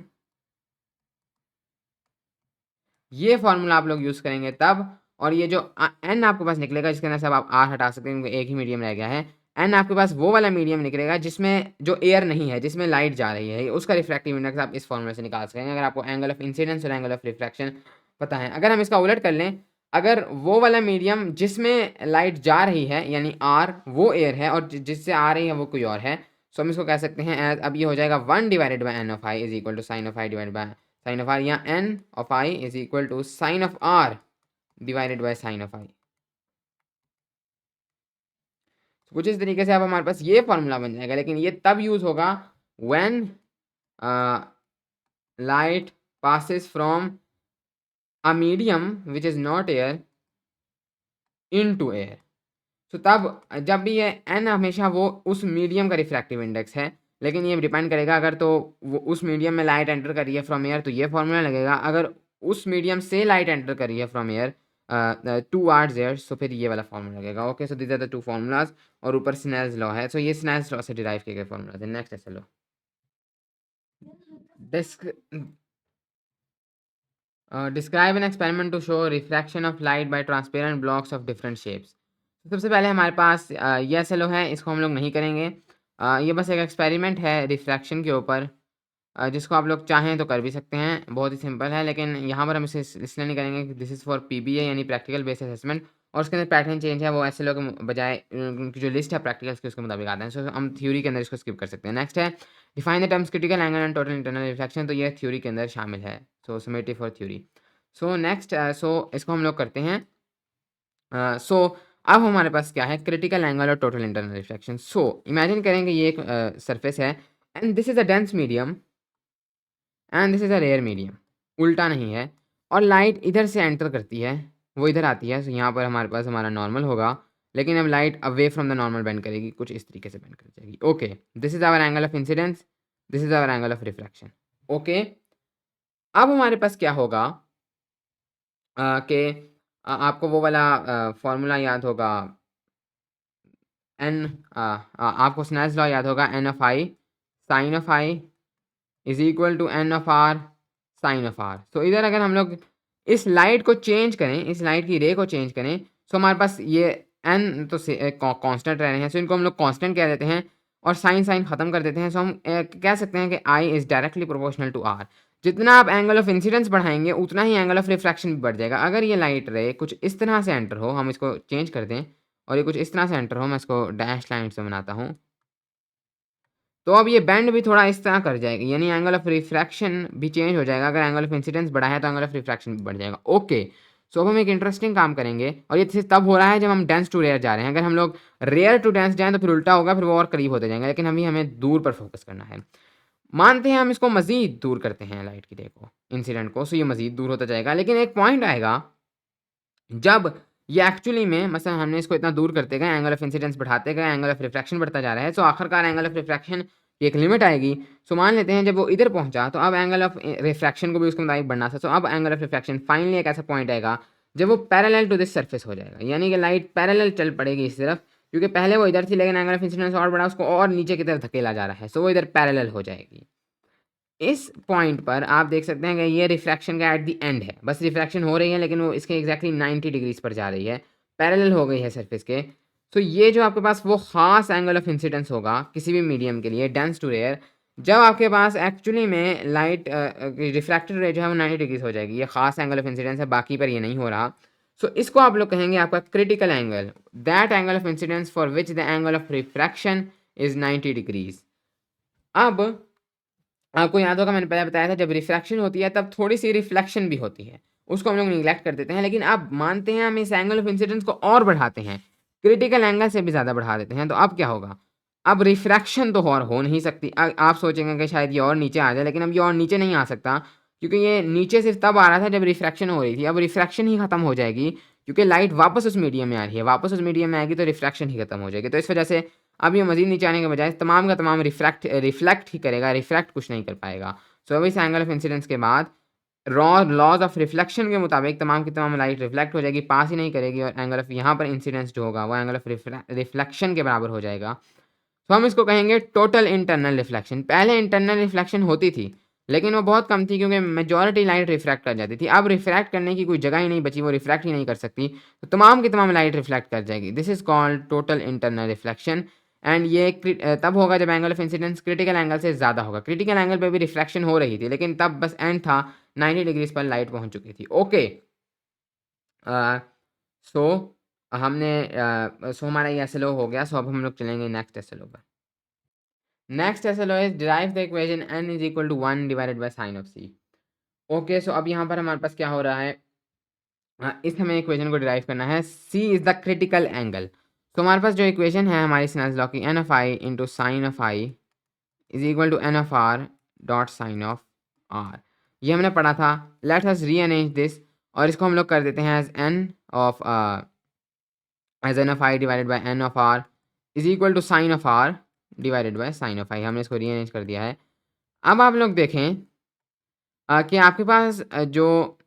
ये फॉर्मूला आप लोग यूज करेंगे तब, और ये जो एन आपके पास निकलेगा, जिसके अंदर से आप आर हटा सकते हैं क्योंकि एक ही मीडियम रह गया है, एन आपके पास वो वाला मीडियम निकलेगा जिसमें जो एयर नहीं है, जिसमें लाइट जा रही है, उसका रिफ्रैक्टिव इंडेक्स आप इस फॉर्मूले से निकाल सकेंगे अगर आपको एंगल ऑफ इंसिडेंस और एंगल ऑफ रिफ्रैक्शन पता है। अगर हम इसका उलट कर लें, अगर वो वाला मीडियम जिसमें लाइट जा रही है यानी आर वो एयर है और जिससे आ रही है वो कोई और है, सो हम इसको कह सकते हैं एज, अब ये हो जाएगा 1 divided by n of i is equal to sine of i divided by sine of r, या n of i is equal to sine of r divided by sine of i. कुछ इस तरीके से अब हमारे पास ये फॉर्मूला बन जाएगा, लेकिन ये तब यूज होगा when light passes from a medium which is not air into air। तो तब जब भी ये n हमेशा वो उस मीडियम का रिफ्रैक्टिव इंडेक्स है, लेकिन ये डिपेंड करेगा अगर तो वो उस मीडियम में लाइट एंटर कर रही है फ्रॉम एयर तो ये फॉर्मूला लगेगा, अगर उस मीडियम से लाइट एंटर कर रही है from air towards air so फिर ये वाला फॉर्मूला लगेगा। Okay, so these are the two formulas, और ऊपर स्नेल्स लॉ है, सो ये स्नेल्स लॉ से डिराइव किए गए फॉर्मूलाज है। नेक्स्ट है, चलो describe an experiment to show refraction of light by transparent blocks of different shapes. सबसे पहले हमारे पास ये SLO है, इसको हम लोग नहीं करेंगे। ये बस एक एक्सपेरिमेंट है रिफ्रैक्शन के ऊपर, जिसको आप लोग चाहें तो कर भी सकते हैं, बहुत ही सिंपल है, लेकिन यहाँ पर हम इसे इसलिए नहीं करेंगे कि दिस इज़ फॉर PBA यानी प्रैक्टिकल बेस्ड असेसमेंट, और उसके अंदर पैटर्न चेंज है, वो SLO के बजाय उनकी जो लिस्ट है प्रैक्टिकल्स की उसके मुताबिक आते हैं, सो हम थ्योरी के अंदर इसको स्किप कर सकते हैं। नेक्स्ट है define the terms critical angle and total internal reflection, तो ये थ्योरी के अंदर शामिल है, so summative for theory. So next, so इसको हम लोग करते हैं। सो अब हमारे पास क्या है, क्रिटिकल एंगल और total internal reflection. So imagine करेंगे ये एक सरफेस है and this is a dense medium and this is a rare medium, उल्टा नहीं है, और लाइट इधर से एंटर करती है, वो इधर आती है, सो यहाँ पर हमारे पास हमारा नॉर्मल होगा, लेकिन अब light away from the normal bend करेगी, कुछ इस तरीके से बेंड कर जाएगी। Okay, this is hour angle of incidence, this is hour angle of reflection. Okay, अब हमारे पास क्या होगा कि आपको वो वाला फॉर्मूला याद होगा, एन आपको स्नेल्स लॉ याद होगा, n of i sine of i is equal to n of r sine of r. तो इधर अगर हम लोग इस लाइट को चेंज करें, इस लाइट की रे को चेंज करें, सो हमारे पास ये एन तो कांस्टेंट रह रहे हैं, सो इनको हम लोग कांस्टेंट कह देते हैं और साइन साइन खत्म कर देते हैं, सो हम कह सकते हैं कि i is directly proportional to r. जितना आप एंगल ऑफ इंसिडेंस बढ़ाएंगे उतना ही एंगल ऑफ रिफ्रैक्शन भी बढ़ जाएगा। अगर ये लाइट रे कुछ इस तरह से एंटर हो, हम इसको चेंज कर दें और ये कुछ इस तरह से एंटर हो, मैं इसको डैश लाइन से बनाता हूँ, तो अब ये बैंड भी थोड़ा इस तरह कर जाएगा, यानी एंगल ऑफ रिफ्रैक्शन भी चेंज हो जाएगा। अगर एंगल ऑफ इंसिडेंस बढ़ा है तो एंगल ऑफ रिफ्रैक्शन भी बढ़ जाएगा। ओके, सो अब हम एक इंटरेस्टिंग काम करेंगे, और ये सिर्फ तब हो रहा है जब हम डेंस टू रेयर जा रहे हैं। अगर हम लोग रेयर टू डेंस जाएं तो फिर उल्टा होगा, फिर वो और करीब होते जाएंगे, लेकिन अभी हमें दूर पर फोकस करना है। मानते हैं हम इसको मजीद दूर करते हैं लाइट की रे को, इंसिडेंट को, सो ये मजीद दूर होता जाएगा, लेकिन एक पॉइंट आएगा जब ये एक्चुअली में, मसलन हमने इसको इतना दूर करते गए, एंगल ऑफ इंसिडेंस बढ़ाते गए, एंगल ऑफ रिफ्रैक्शन बढ़ता जा रहा है, तो आखिरकार एंगल ऑफ रिफ्रैक्शन कि एक लिमिट आएगी। सो मान लेते हैं जब वो इधर पहुंचा तो अब एंगल ऑफ रिफ्रैक्शन को भी उसके मुताबिक बढ़ना था। सो अब एंगल ऑफ रिफ्रैक्शन फाइनली एक ऐसा पॉइंट आएगा जब वो पैरेलल टू दिस सरफेस हो जाएगा, यानी कि लाइट पैरेलल चल पड़ेगी इस तरफ, क्योंकि पहले वो इधर थी लेकिन एंगल ऑफ इंसिडेंस और बड़ा, उसको और नीचे की तरफ धकेला जा रहा है। सो वो इधर पैरेलल हो जाएगी। इस पॉइंट पर आप देख सकते हैं कि ये रिफ्रैक्शन का एट द एंड है, बस रिफ्रैक्शन हो रही है लेकिन वो इसके एग्जैक्टली 90 डिग्रीज पर जा रही है, पैरेलल हो गई है सरफेस के। तो ये जो आपके पास वो खास एंगल ऑफ इंसिडेंस होगा किसी भी मीडियम के लिए डेंस टू रेयर, जब आपके पास एक्चुअली में लाइट रिफ्रैक्टेड रे जो है वो 90 डिग्रीज हो जाएगी, ये खास एंगल ऑफ इंसिडेंस है, बाकी पर ये नहीं हो रहा। सो इसको आप लोग कहेंगे आपका critical angle, that angle of incidence for which the angle of refraction is 90 degrees. अब आपको याद होगा मैंने पहले बताया था जब रिफ्रैक्शन होती है तब थोड़ी सी रिफ्लेक्शन भी होती है, उसको हम लोग निगलेक्ट कर देते हैं, लेकिन अब मानते हैं हम इस एंगल ऑफ इंसिडेंस को और बढ़ाते हैं, क्रिटिकल एंगल से भी ज़्यादा बढ़ा देते हैं, तो अब क्या होगा? अब रिफ्रैक्शन तो और हो नहीं सकती। आप सोचेंगे कि शायद ये और नीचे आ जाए, लेकिन अब ये और नीचे नहीं आ सकता, क्योंकि ये नीचे सिर्फ तब आ रहा था जब रिफ्रैक्शन हो रही थी। अब रिफ्रैक्शन ही खत्म हो जाएगी क्योंकि लाइट वापस उस मीडियम में आ रही है, वापस उस मीडियम में आएगी तो रिफ्रैक्शन ही खत्म हो जाएगी। तो इस वजह से अब ये मजीद नीचे आने के बजाय तमाम का तमाम रिफ्लेक्ट ही करेगा, रिफ्रैक्ट कुछ नहीं कर पाएगा। सो अब इस एंगल ऑफ इंसिडेंस के बाद लॉज ऑफ रिफ्लेक्शन के मुताबिक तमाम की तमाम लाइट रिफ्लेक्ट हो जाएगी, पास ही नहीं करेगी, और एंगल ऑफ यहाँ पर इंसिडेंस जो होगा वो एंगल ऑफ रिफ्लेक्शन के बराबर हो जाएगा। तो हम इसको कहेंगे टोटल इंटरनल रिफ्लेक्शन। पहले इंटरनल रिफ्लेक्शन होती थी लेकिन वो बहुत कम थी क्योंकि मेजॉरिटी लाइट रिफ्रैक्ट कर जाती थी। अब रिफ्रैक्ट करने की कोई जगह ही नहीं बची, वो रिफ्रैक्ट ही नहीं कर सकती, तो तमाम की तमाम लाइट रिफ्लेक्ट कर जाएगी। This is called total internal reflection. And ये तब होगा जब angle of incidence critical angle से ज़्यादा होगा। क्रिटिकल एंगल पे भी रिफ्लेक्शन हो रही थी लेकिन तब बस एंड था, 90 डिग्रीज पर लाइट पहुंच चुकी थी। ओके, सो हमने सो हमारा ये एस हो गया। सो अब हम लोग चलेंगे नेक्स्ट एस पर। Next S is derive the equation n is equal to 1 divided by sine of c। Okay, so अब यहाँ पर हमारे पास क्या हो रहा है, इस हमें इक्वेशन को डिराइव करना है। c is the critical angle. तो हमारे पास जो इक्वेशन है हमारी स्नेल्स लॉ की, n of i into sine of i is equal to n of r dot sine of r। ये हमने पढ़ा था। लेट अस रीअरेंज दिस, और इसको हम लोग कर देते हैं as n of i divided by n of r is equal to sine of r divided by sine of i। हमने इसको रीअरेंज कर दिया है। अब आप लोग देखें कि आपके पास जो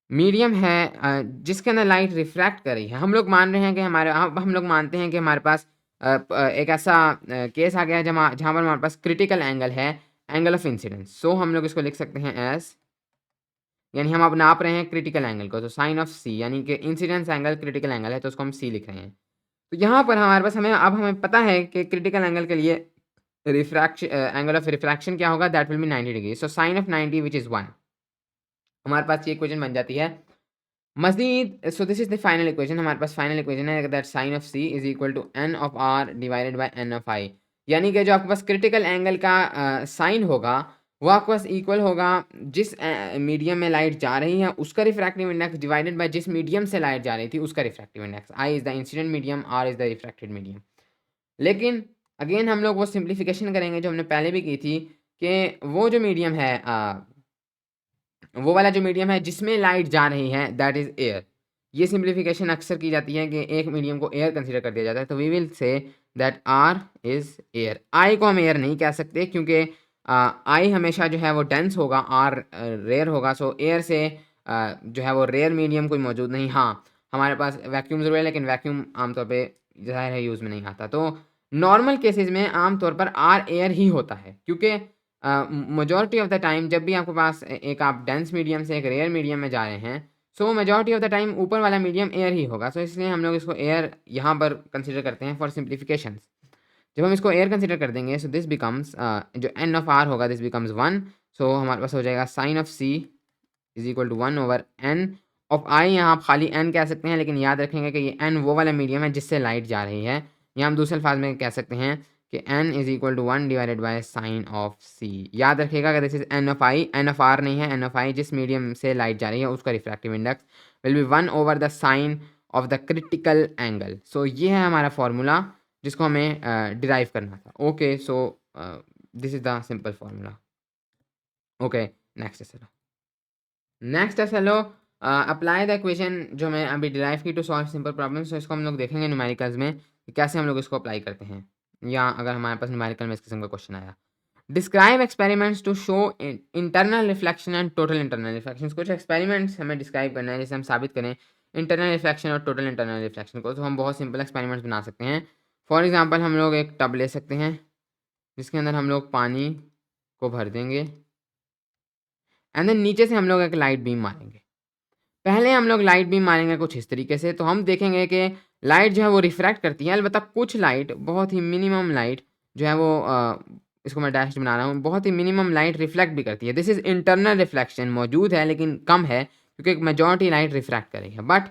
मीडियम है जिसके अंदर लाइट रिफ्रैक्ट कर रही है, हम लोग मान रहे हैं कि हम लोग मानते हैं कि हमारे पास एक ऐसा केस आ गया है जहाँ जहाँ पर हमारे पास क्रिटिकल एंगल है, एंगल ऑफ इंसिडेंस। सो हम लोग इसको लिख सकते हैं एज, यानी हम अब नाप रहे हैं क्रिटिकल एंगल को, तो साइन ऑफ सी, यानी कि इंसिडेंस एंगल क्रिटिकल एंगल है तो उसको हम सी लिख रहे हैं। तो यहाँ पर हमारे पास हमें पता है कि क्रिटिकल एंगल के लिए रिफ्रैक्शन एंगल ऑफ रिफ्रैक्शन क्या होगा, that will be 90 degree. So sine of 90 which is 1, हमारे पास ये इक्वेशन बन जाती है। मज़ीद, so this is the final equation. हमारे पास फाइनल इक्वेशन है that sine of c is equal to n of r divided by n of i, यानी कि जो आपके पास क्रिटिकल एंगल का साइन होगा वो आपके पास इक्वल होगा जिस मीडियम में लाइट जा रही है उसका रिफ्रैक्टिव इंडेक्स डिवाइडेड बाय जिस मीडियम से लाइट जा रही थी उसका refractive index. i is the incident medium, r is the refracted medium. लेकिन अगेन हम लोग वो सिंप्लीफिकेशन करेंगे जो हमने पहले भी की थी कि वो जो मीडियम है वो वाला जो मीडियम है जिसमें लाइट जा रही है दैट इज़ एयर। ये सिंप्लीफिकेशन अक्सर की जाती है कि एक मीडियम को एयर कंसीडर कर दिया जाता है, तो we will say that r is air. I को हम एयर नहीं कह सकते क्योंकि आई हमेशा जो है वो डेंस होगा, आर रेयर होगा। सो एयर से जो है वो रेयर मीडियम कोई मौजूद नहीं। हाँ, हमारे पास वैक्यूम ज़रूर है लेकिन वैक्यूम आमतौर पे ज़ाहिर है यूज़ में नहीं आता। तो नॉर्मल केसेस में आमतौर पर आर एयर ही होता है क्योंकि मेजॉरिटी ऑफ द टाइम जब भी आपके पास एक आप डेंस मीडियम से एक रेयर मीडियम में जा रहे हैं, सो मेजॉरिटी ऑफ द टाइम ऊपर वाला मीडियम एयर ही होगा। सो इसलिए हम लोग इसको एयर यहाँ पर कंसिडर करते हैं फॉर सिंप्लीफिकेशन। जब हम इसको एयर कंसिडर कर देंगे सो दिस बिकम्स जो एन ऑफ आर होगा दिस बिकम्स 1। सो हमारे पास हो जाएगा sine of c is equal to 1 over n of i. यहाँ आप खाली एन कह सकते हैं लेकिन याद रखेंगे कि ये एन वो वाला मीडियम है जिससे लाइट जा रही है। यहाँ हम दूसरे अल्फाज में कह सकते हैं कि n is equal to 1 divided by sine of c। याद रखिएगा कि this is n of i, n of r नहीं है, n ऑफ i जिस मीडियम से लाइट जा रही है उसका refractive index will be 1 over the sine of the critical angle. So ये है हमारा फॉर्मूला जिसको हमें डिराइव करना था। Okay, so this is the simple formula. Okay, next S hello apply the equation जो मैं अभी डिराइव की टू सॉल्व सिंपल प्रॉब्लम। सो इसको हम लोग देखेंगे न्यूमेरिकल्स में कि कैसे हम लोग इसको अप्लाई करते हैं। या अगर हमारे पास न्यूमेरिकल में इस किस्म का क्वेश्चन आया। Describe experiments to show internal reflection and total internal reflection. कुछ एक्सपेरिमेंट्स हमें डिस्क्राइब करना है जिससे हम साबित करें इंटरनल रिफ्लेक्शन और टोटल इंटरनल रिफ्लेक्शन को। तो हम बहुत सिंपल एक्सपेरिमेंट्स बना सकते हैं। फॉर एग्जांपल हम लोग एक टब ले सकते हैं जिसके अंदर हम लोग पानी को भर देंगे एंड देन नीचे से हम लोग एक लाइट बीम मारेंगे। पहले हम लोग लाइट बीम मारेंगे कुछ इस तरीके से, तो हम देखेंगे कि लाइट जो है वो रिफ्रैक्ट करती है। अलबत्ता कुछ लाइट, बहुत ही मिनिमम लाइट जो है वो इसको मैं डैश बना रहा हूँ, बहुत ही मिनिमम लाइट रिफ्लेक्ट भी करती है। दिस इज़ इंटरनल रिफ्लेक्शन, मौजूद है लेकिन कम है क्योंकि मेजॉरिटी लाइट रिफ्रैक्ट कर रही है। बट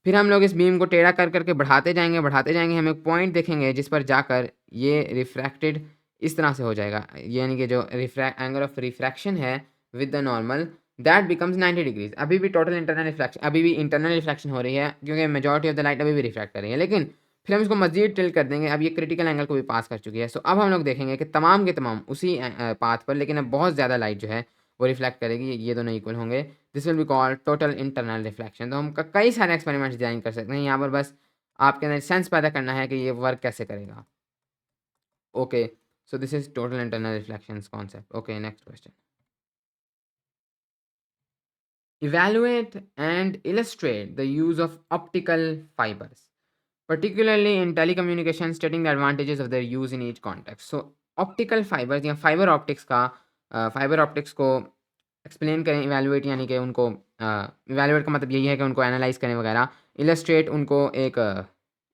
फिर हम लोग इस बीम को टेढ़ा कर करके बढ़ाते जाएंगे, हम एक पॉइंट देखेंगे जिस पर जाकर ये रिफ्रैक्टेड इस तरह से हो जाएगा, यानी कि जो एंगल ऑफ रिफ्रैक्शन है with the normal that becomes 90 degrees. अभी भी टोटल इंटरनल रिफ्लेक्शन, अभी भी इंटरनल रिफ्लेक्शन हो रही है क्योंकि मेजॉरिटी ऑफ द लाइट अभी भी रिफ्रैक्ट कर रही है, लेकिन फिर हम इसको मजीद टिल्ट कर देंगे। अब ये क्रिटिकल एंगल को भी पास कर चुकी है। सो अब हम लोग देखेंगे कि तमाम के तमाम उसी पाथ पर, लेकिन अब बहुत ज़्यादा लाइट जो है वो रिफ्लेक्ट करेगी, ये दोनों इक्वल होंगे। This will be called total internal reflection. तो हम कई सारे एक्सपेरिमेंट्स डिजाइन कर सकते हैं। यहाँ पर बस आपके अंदर सेंस पैदा करना है कि ये वर्क कैसे करेगा। Okay, so this is total internal reflection concept. Okay, next question. Evaluate and illustrate the use of optical fibers, particularly in telecommunication, stating the advantages of their use in each context. So, optical fibers या fiber optics का fiber optics को एक्सप्लेन करें, इवेलुएट यानी कि उनको इवेलुएट का मतलब यही है कि उनको एनालाइज करें वगैरह, इलस्ट्रेट उनको एक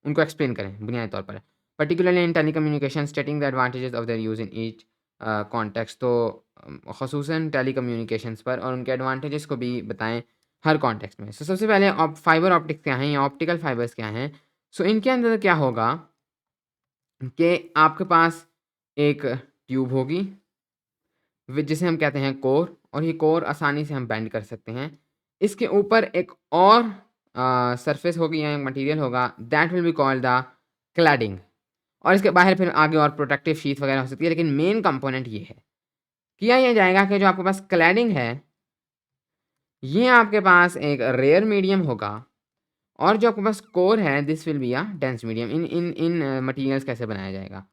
उनको एक्सप्लेन करें बुनियादी तौर पर। Particularly in telecommunication, stating the advantages of their use in each context. तो ख़ुसूसन टेलीकम्युनिकेशंस पर और उनके एडवांटेजेस को भी बताएं हर कॉन्टेक्स्ट में। सो सबसे पहले फाइबर ऑप्टिक्स क्या हैं या ऑप्टिकल फाइबर्स क्या हैं। सो इनके अंदर क्या होगा कि आपके पास एक ट्यूब होगी जिसे हम कहते हैं कोर, और ये कोर आसानी से हम बेंड कर सकते हैं। इसके ऊपर एक और सरफेस होगी या मटेरियल होगा, that will be called the cladding, और इसके बाहर फिर आगे और प्रोटेक्टिव शीट वगैरह हो सकती है। लेकिन मेन कंपोनेंट ये है, किया यह जाएगा कि जो आपके पास क्लैडिंग है ये आपके पास एक रेयर मीडियम होगा, और जो आपके पास कोर है this will be a dense medium. In in in materials कैसे बनाया जाएगा,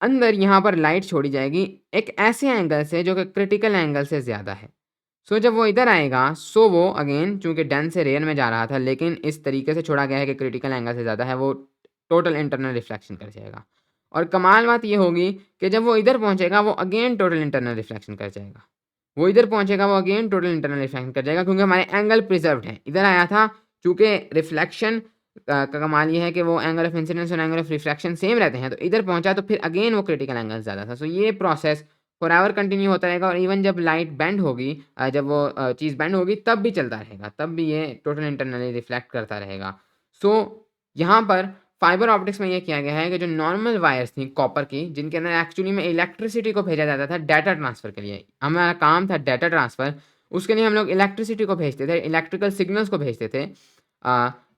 अंदर यहाँ पर लाइट छोड़ी जाएगी एक ऐसे एंगल से जो कि क्रिटिकल एंगल से ज़्यादा है। सो जब वो इधर आएगा, सो वो अगेन चूंकि डेंस से रेयर में जा रहा था लेकिन इस तरीके से छोड़ा गया है कि क्रिटिकल एंगल से ज़्यादा है, वो टोटल इंटरनल रिफ्लेक्शन कर जाएगा। और कमाल बात ये होगी कि जब वो इधर पहुंचेगा वो अगेन टोटल इंटरनल रिफ्लेक्शन कर जाएगा, वो इधर पहुंचेगा वो अगेन टोटल इंटरनल रिफ्लेक्शन कर जाएगा, क्योंकि हमारे एंगल प्रिजर्व्ड है। इधर आया था चूंकि रिफ्लेक्शन का कमाल ये है कि वो एंगल ऑफ इंसिडेंस और एंगल ऑफ रिफ्रैक्शन सेम रहते हैं, तो इधर पहुंचा तो फिर अगेन वो क्रिटिकल एंगल ज़्यादा था। सो ये प्रोसेस फॉर एवर कंटिन्यू होता रहेगा, और इवन जब लाइट बेंड होगी, जब वो चीज़ बेंड होगी तब भी चलता रहेगा, तब भी ये टोटल इंटरनली रिफ्लेक्ट करता रहेगा। सो यहाँ पर फाइबर ऑप्टिक्स में ये किया गया है कि जो नॉर्मल वायर्स थी कॉपर की, जिनके अंदर एक्चुअली में इलेक्ट्रिसिटी को भेजा जाता था डाटा ट्रांसफ़र के लिए, हमारा काम था डाटा ट्रांसफ़र, उसके लिए हम लोग इलेक्ट्रिसिटी को भेजते थे, इलेक्ट्रिकल सिग्नल्स को भेजते थे।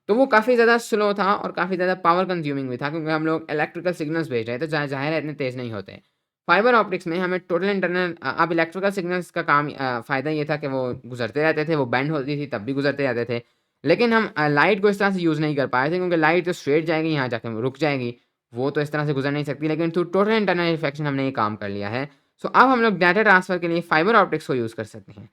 तो वो काफ़ी ज़्यादा स्लो था और काफ़ी ज़्यादा पावर कंज्यूमिंग भी था, क्योंकि हम लोग इलेक्ट्रिकल सिग्नल्स भेज रहे थे, तो ज़ाहिर है इतने तेज़ नहीं होते। फाइबर ऑप्टिक्स में हमें टोटल इंटरनल अब इलेक्ट्रिकल सिग्नल्स का काम फ़ायदा ये था कि वो गुजरते रहते थे, वो बेंड होती थी तब भी गुजरते रहते थे। लेकिन हम लाइट को इस तरह से यूज़ नहीं कर पाए थे, क्योंकि लाइट तो स्ट्रेट जाएगी, यहाँ जाके रुक जाएगी, वो तो इस तरह से गुजर नहीं सकती। लेकिन थ्रू टोटल इंटरनल रिफ्लेक्शन हमने ये काम कर लिया है। सो अब हम लोग डाटा ट्रांसफ़र के लिए फाइबर ऑप्टिक्स को यूज़ कर सकते हैं।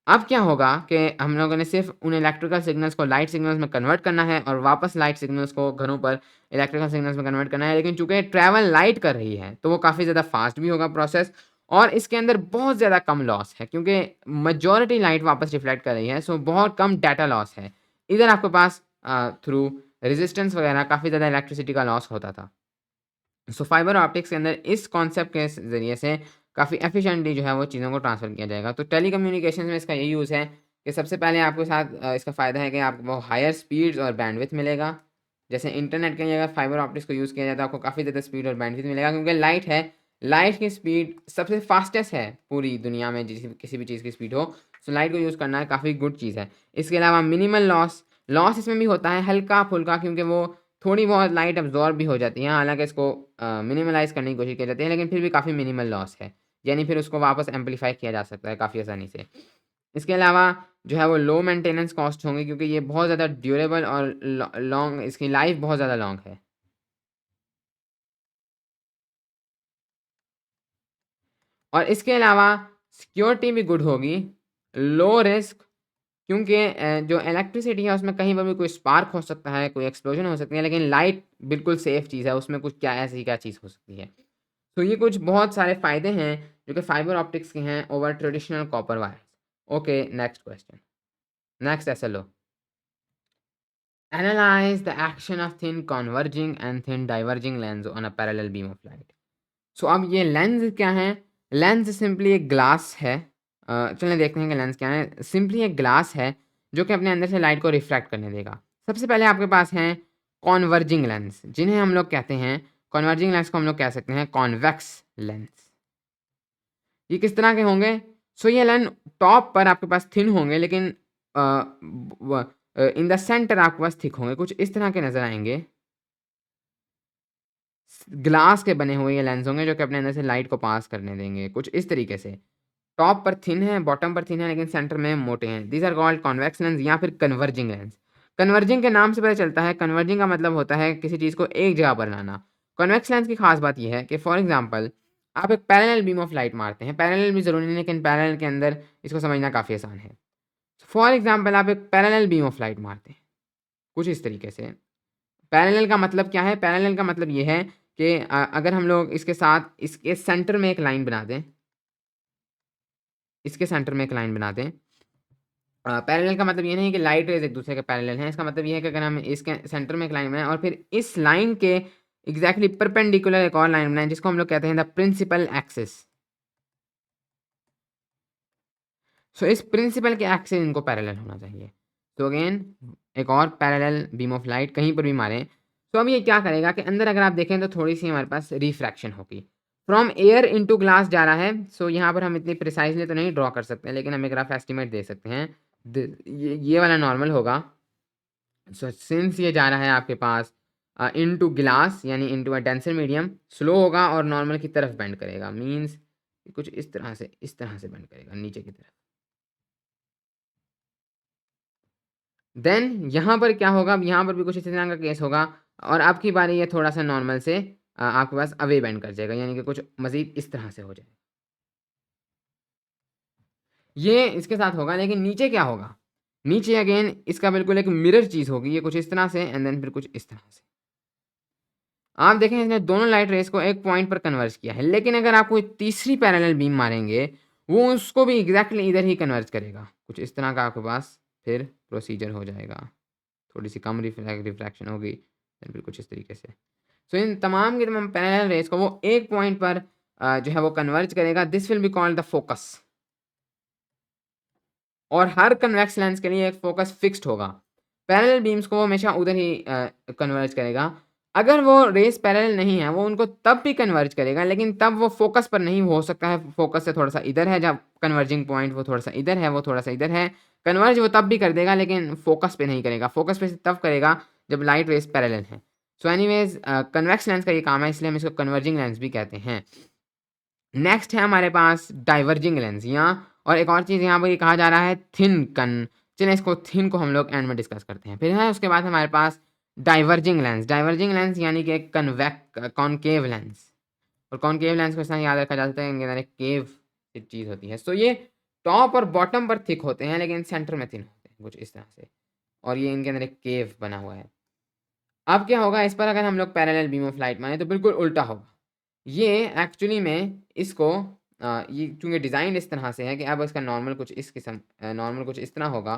अब क्या होगा कि हम लोगों ने सिर्फ उन इलेक्ट्रिकल सिग्नल्स को लाइट सिग्नल्स में कन्वर्ट करना है और वापस लाइट सिग्नल्स को घरों पर इलेक्ट्रिकल सिग्नल्स में कन्वर्ट करना है। लेकिन चूंकि ट्रैवल लाइट कर रही है तो वो काफ़ी ज़्यादा फास्ट भी होगा प्रोसेस, और इसके अंदर बहुत ज़्यादा कम लॉस है, क्योंकि मेजॉरिटी लाइट वापस रिफ्लेक्ट कर रही है। सो बहुत कम डाटा लॉस है। इधर आपके पास थ्रू रेजिस्टेंस वगैरह काफ़ी ज़्यादा इलेक्ट्रिसिटी का लॉस होता था। सो फाइबर ऑप्टिक्स के अंदर इस कॉन्सेप्ट के ज़रिए से काफ़ी एफिशिएंटली जो है वो चीज़ों को ट्रांसफ़र किया जाएगा। तो टेलीकम्युनिकेशन में इसका यही यूज़ है कि सबसे पहले आपके साथ इसका फ़ायदा है कि आपको हायर स्पीड्स और बैंडविड्थ मिलेगा। जैसे इंटरनेट के लिए अगर फाइबर ऑप्टिक्स को यूज़ किया जाए तो आपको काफ़ी ज़्यादा स्पीड और बैंडविड्थ मिलेगा, क्योंकि लाइट है, लाइट की स्पीड सबसे फास्टेस्ट है पूरी दुनिया में, किसी भी चीज़ की स्पीड हो। सो लाइट को यूज़ करना है काफ़ी गुड चीज़ है। इसके अलावा मिनिमल लॉस, लॉस इसमें भी होता है हल्का-फुल्का, क्योंकि वो थोड़ी बहुत लाइट अब्ज़ॉर्ब भी हो जाती है। हालाँकि इसको मिनिमलाइज़ करने की कोशिश की जाती है, लेकिन फिर भी काफ़ी मिनिमल लॉस है। यानी फिर उसको वापस एम्प्लीफाई किया जा सकता है काफ़ी आसानी से। इसके अलावा जो है वो लो मेंटेनेंस कॉस्ट होंगे, क्योंकि ये बहुत ज़्यादा ड्यूरेबल और लॉन्ग, इसकी लाइफ़ बहुत ज़्यादा लॉन्ग है। और इसके अलावा सिक्योरिटी भी गुड होगी, लो रिस्क, क्योंकि जो इलेक्ट्रिसिटी है उसमें कहीं पर भी कोई स्पार्क हो सकता है, कोई एक्सप्लोजन हो सकती है, लेकिन लाइट बिल्कुल सेफ चीज़ है, उसमें कुछ क्या ऐसी क्या चीज़ हो सकती है। तो ये कुछ बहुत सारे फ़ायदे हैं जो कि फाइबर ऑप्टिक्स के हैं over traditional copper wire. Okay, next question, next SLO. Analyze the action of thin converging and thin diverging lens on a parallel beam of light. सो अब ये लेंस क्या है? लेंस सिंपली एक ग्लास है। चलिए देखते हैं कि लेंस क्या है। सिंपली एक ग्लास है जो कि अपने अंदर से लाइट को रिफ्रैक्ट करने देगा। सबसे पहले आपके पास हैं कॉन्वर्जिंग लेंस, जिन्हें हम लोग कहते हैं, कॉन्वर्जिंग लेंस को हम लोग कह सकते हैं कॉन्वेक्स लेंस। ये किस तरह के होंगे? सो ये लेंस टॉप पर आपके पास थिन होंगे, लेकिन इन द सेंटर आपके पास थिक होंगे। कुछ इस तरह के नजर आएंगे। ग्लास के बने हुए ये लेंस होंगे जो कि अपने अंदर से लाइट को पास करने देंगे, कुछ इस तरीके से। टॉप पर थिन है, बॉटम पर थिन है, लेकिन सेंटर में मोटे हैं। These are called convex lens या फिर कन्वर्जिंग लेंस। कन्वर्जिंग के नाम से पता चलता है, कन्वर्जिंग का मतलब होता है किसी चीज़ को एक जगह पर लाना। कॉन्वेक्स लेंस की खास बात यह है कि फॉर एग्जाम्पल आप एक पैरेलल बीम ऑफ लाइट मारते हैं। पैरेलल भी ज़रूरी नहीं, लेकिन पैरेलल के अंदर इसको समझना काफ़ी आसान है। फॉर एग्जाम्पल आप एक पैरेलल बीम ऑफ लाइट मारते हैं कुछ इस तरीके से। पैरेलल का मतलब क्या है? पैरेलल का मतलब ये है कि अगर हम लोग इसके साथ इसके सेंटर में एक लाइन बना दें, इसके सेंटर में एक लाइन बना दें। पैरेलल का मतलब ये नहीं कि लाइट रेज एक दूसरे के पैरेलल हैं। इसका मतलब ये है कि अगर हम इसके सेंटर में एक लाइन बनाएं और फिर इस लाइन के एग्जैक्टली परपेंडिकुलर एक और लाइन बनाएं, जिसको हम लोग कहते हैं द प्रिंसिपल एक्सिस। सो इस प्रिंसिपल के एक्सिस इनको पैरेलल होना चाहिए। तो अगेन एक और पैरेलल बीम ऑफ लाइट कहीं पर भी मारें, तो अब ये क्या करेगा कि अंदर अगर आप देखें तो थोड़ी सी हमारे पास रिफ्रैक्शन होगी। फ्रॉम एयर इनटू ग्लास जा रहा है। सो यहाँ पर हम इतनी प्रिसाइजली तो नहीं ड्रॉ कर सकते, लेकिन हम एक रफ एस्टिमेट दे सकते हैं। ये वाला नॉर्मल होगा। सो सिंस ये जा रहा है आपके पास इनटू ग्लास यानी into a denser medium, slow होगा और नॉर्मल की तरफ बेंड करेगा। मींस कुछ इस तरह से बेंड करेगा नीचे की तरफ। देन यहाँ पर क्या होगा? अब यहाँ पर भी कुछ इस तरह का केस होगा और आपकी बारी ये थोड़ा सा नॉर्मल से आपके पास अवे बेंड कर जाएगा, यानी कि कुछ मजीद इस तरह से हो जाएगा। ये इसके साथ होगा, लेकिन नीचे क्या होगा? नीचे अगेन इसका बिल्कुल एक मिरर चीज़ होगी, ये कुछ इस तरह से एंड देन फिर कुछ इस तरह से। आप देखें इसने दोनों लाइट रेस को एक पॉइंट पर कन्वर्ज किया है, लेकिन अगर आप कोई तीसरी पैरेलल बीम मारेंगे वो उसको भी एग्जैक्टली इधर ही कन्वर्ज करेगा। कुछ इस तरह का आपके पास फिर प्रोसीजर हो जाएगा। थोड़ी सी कम रिफ्रैक्शन होगी, फिर कुछ इस तरीके से। सो इन तमाम के तमाम पैरेलल रेस को वो एक पॉइंट पर जो है वो कन्वर्ज करेगा। This will be called the focus. और हर कन्वेक्स लेंस के लिए एक फोकस फिक्स्ड होगा। पैरेलल बीम्स को वो हमेशा उधर ही कन्वर्ज करेगा। अगर वो रेस पैरेलल नहीं है, वो उनको तब भी कन्वर्ज करेगा, लेकिन तब वो फोकस पर नहीं हो सकता है। फोकस से थोड़ा सा इधर है, जब कन्वर्जिंग पॉइंट वो थोड़ा सा इधर है, वो थोड़ा सा इधर है। कन्वर्ज वो तब भी कर देगा, लेकिन फोकस पे नहीं करेगा। फोकस पे तब करेगा जब लाइट रेस पैरेलल है। सो एनीवेज कन्वेक्स लेंस का ये काम है, इसलिए हम इसको कन्वर्जिंग लेंस भी कहते हैं। नेक्स्ट है हमारे पास डाइवर्जिंग लेंस। यहाँ और एक और चीज़ यहाँ पर ये कहा जा रहा है थिन कन। चलिए इसको थिन को हम लोग एंड में डिस्कस करते हैं। फिर है उसके बाद हमारे पास डाइवर्जिंग लेंस। डाइवर्जिंग लेंस यानी कि कॉनकेव लेंस। और कॉनकेव लेंस को इस तरह याद रखा जा सकता है, इनके अंदर एक केव चीज़ होती है। सो ये टॉप और बॉटम पर थिक होते हैं, लेकिन सेंटर में थिन होते हैं, कुछ इस तरह से। और ये इनके अंदर एक केव बना हुआ है। अब क्या होगा इस पर? अगर हम लोग पैरेलल बीम ऑफ लाइट माने तो बिल्कुल उल्टा होगा। ये एक्चुअली में इसको ये चूँकि डिज़ाइन इस तरह से है कि अब इसका नॉर्मल कुछ इस किस्म नॉर्मल कुछ इस तरह होगा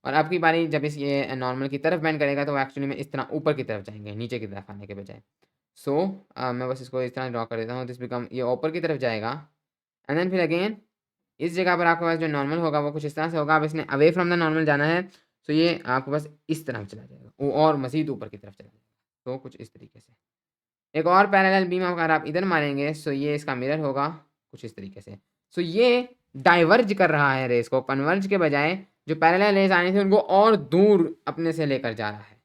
और आपकी बारी जब इस ये नॉर्मल की तरफ बेंड करेगा तो वो एक्चुअली में इस तरह ऊपर की तरफ जाएंगे, नीचे की तरफ आने के बजाय। सो मैं बस इसको इस तरह ड्रॉ कर देता हूँ। दिस बिकम ये ऊपर की तरफ जाएगा एंड देन फिर अगेन इस जगह पर आपके पास जो नॉर्मल होगा वो कुछ इस तरह से होगा। अब इसने अवे फ्रॉम द नॉर्मल जाना है, तो ये आपके पास इस तरफ चला जाएगा, वो और मज़ीद ऊपर की तरफ चला जाएगा। तो कुछ इस तरीके से। एक और पैरेलल बीम अगर आप इधर मारेंगे सो ये इसका मिरर होगा कुछ इस तरीके से। सो ये डाइवर्ज कर रहा है रेस को, कन्वर्ज के बजाय जो पैरेलल रेस आनी थी उनको और दूर अपने से लेकर जा रहा है।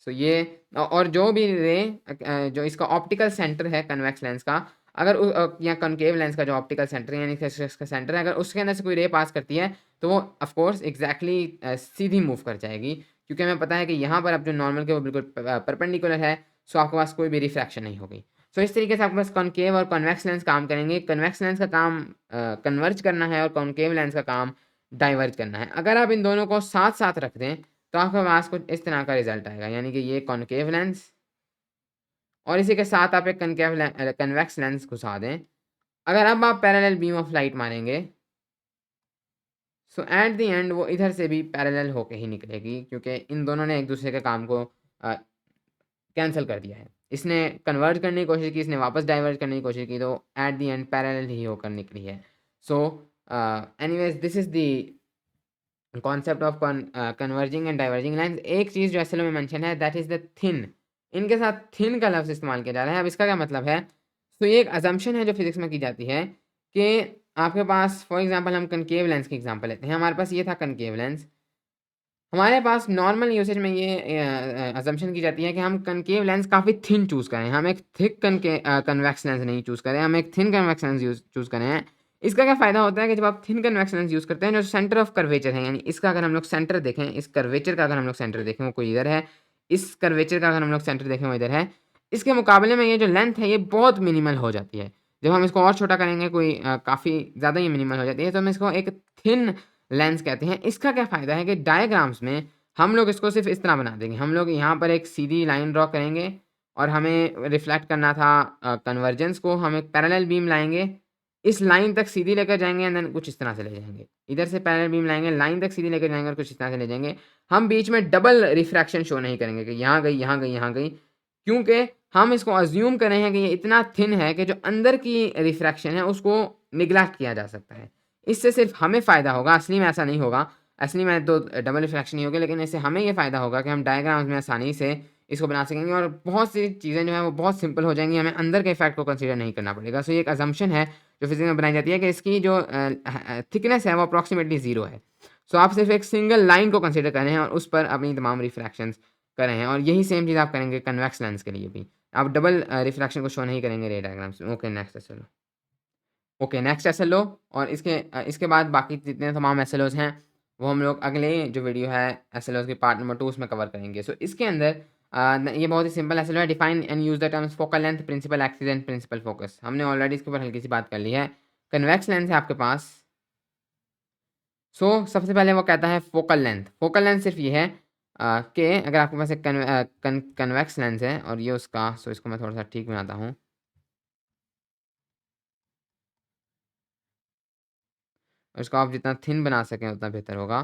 सो ये और जो भी रे जो इसका ऑप्टिकल सेंटर है कन्वेक्स लेंस का, अगर या कनकेव लेंस का जो ऑप्टिकल सेंटर है यानी इसका सेंटर है, अगर उसके अंदर से कोई रे पास करती है तो वो of course exactly Sidhi move कर जाएगी, क्योंकि हमें पता है कि यहाँ पर अब जो नॉर्मल के वो बिल्कुल परपेंडिकुलर है। सो आपके पास कोई भी रिफ्रैक्शन नहीं होगी। सो इस तरीके से आपके पास कॉनकेव और कॉन्वेक्स लेंस काम करेंगे। कन्वेक्स लेंस का काम कन्वर्ज करना है और कॉनकेव लेंस का काम डाइवर्ज करना है। अगर आप इन दोनों को साथ-साथ रख दें, तो आपके पास कुछ इस तरह का रिज़ल्ट आएगा, यानी कि ये कॉनकेव लेंस और इसी के साथ आप एक कन्वेक्स लेंस घुसा दें। अगर अब आप पैरेलल बीम ऑफ लाइट मारेंगे, सो एट द एंड वो इधर से भी पैरेलल होके ही निकलेगी, क्योंकि इन दोनों ने एक दूसरे के काम को कैंसिल कर दिया है। इसने कन्वर्ट करने की कोशिश की, इसने वापस डाइवर्ट करने की कोशिश की, तो एट द एंड पैरेलल ही होकर निकली है। So anyways this is the concept of converging and diverging lines. एक चीज़ जो एसएलओ में मेंशन है दैट इज द थिन। इनके साथ थिन का लफ्ज़ इस्तेमाल किया जा रहा है। अब इसका क्या मतलब है? तो ये एक अजम्पशन है जो फिजिक्स में की जाती है कि आपके पास फॉर एग्जांपल हम कनकेव लेंस की एग्जांपल लेते हैं। हमारे पास ये था कनकेव लेंस। हमारे पास नॉर्मल यूसेज में ये अजम्पशन की जाती है कि हम कनकेव लेंस काफ़ी थिन चूज़ करें। हम एक थिक कन्वेक्स लेंस नहीं चूज़ करें, हम एक थिन कन्वेक्स लेंस चूज़ करें। इसका क्या फ़ायदा होता है कि जब आप थिन कन्वेक्स लेंस यूज़ करते हैं, जो सेंटर ऑफ कर्वेचर है, यानी इसका अगर हम लोग सेंटर देखें, इस कर्वेचर का अगर हम लोग सेंटर देखें वो कोई इधर है, इस कर्वेचर का अगर हम लोग सेंटर देखें वो इधर है, इसके मुकाबले में ये जो लेंथ है ये बहुत मिनिमल हो जाती है। जब हम इसको और छोटा करेंगे कोई काफ़ी ज़्यादा ही मिनिमल हो जाती है, तो हम इसको एक थिन लेंस कहते हैं। इसका क्या फ़ायदा है कि डायग्राम्स में हम लोग इसको सिर्फ इस तरह बना देंगे। हम लोग यहाँ पर एक सीधी लाइन ड्रॉ करेंगे और हमें रिफ्लेक्ट करना था कन्वर्जेंस को। हम एक पैरेलल बीम लाएँगे, इस लाइन तक सीधी लेकर जाएँगे एंड देन कुछ इस तरह से ले जाएँगे। इधर से पैरेलल बीम लाएँगे, लाइन तक सीधी लेकर जाएँगे और कुछ इस तरह से ले जाएँगे। हम बीच में डबल रिफ्रैक्शन शो नहीं करेंगे कि यहाँ गई, यहाँ गई, यहाँ गई, क्योंकि हम इसको अज़्यूम कर रहे हैं कि ये इतना थिन है कि जो अंदर की रिफ्रैक्शन है उसको निग्लेक्ट किया जा सकता है। इससे सिर्फ हमें फ़ायदा होगा, असली में ऐसा नहीं होगा। असली में तो डबल रिफ्रैक्शन नहीं होगी, लेकिन इससे हमें ये फ़ायदा होगा कि हम डायग्राम्स में आसानी से इसको बना सकेंगे और बहुत सी चीज़ें जो हैं वो बहुत सिंपल हो जाएँगी, हमें अंदर के इफ़ेक्ट को कंसीडर नहीं करना पड़ेगा। सो ये एक असम्पशन है जो फिज़िक्स में बनाई जाती है कि इसकी जो थिकनेस है वो अप्रॉक्सिमेटली 0 है। सो आप सिर्फ एक सिंगल लाइन को कंसीडर कर रहे हैं और उस पर अपनी तमाम रिफ्रैक्शंस कर रहे हैं, और यही सेम चीज़ आप करेंगे कन्वेक्स लेंस के लिए भी। आप डबल रिफ्रैक्शन को शो नहीं करेंगे रे डायग्राम्स में। Okay next SLO. Okay next SLO और इसके बाद बाकी जितने तमाम एसएलओज़ हैं वो हम लोग अगले जो वीडियो है एसएलओज़ की पार्ट नंबर 2 उसमें कवर करेंगे। सो इसके अंदर ये बहुत ही सिंपल एसएलओ है। Define and use the terms focal length, principal axis and principal focus. हमने ऑलरेडी इसके ऊपर हल्की सी बात कर ली है। कन्वेक्स लेंस है आपके पास। सो सबसे पहले वो कहता है फोकल लेंथ। फोकल लेंथ सिर्फ ये है कि अगर आपके पास एक कन्वेक्स लेंस है और ये उसका, सो इसको मैं थोड़ा सा ठीक बनाता हूँ। और इसको आप जितना थिन बना सकें उतना बेहतर होगा।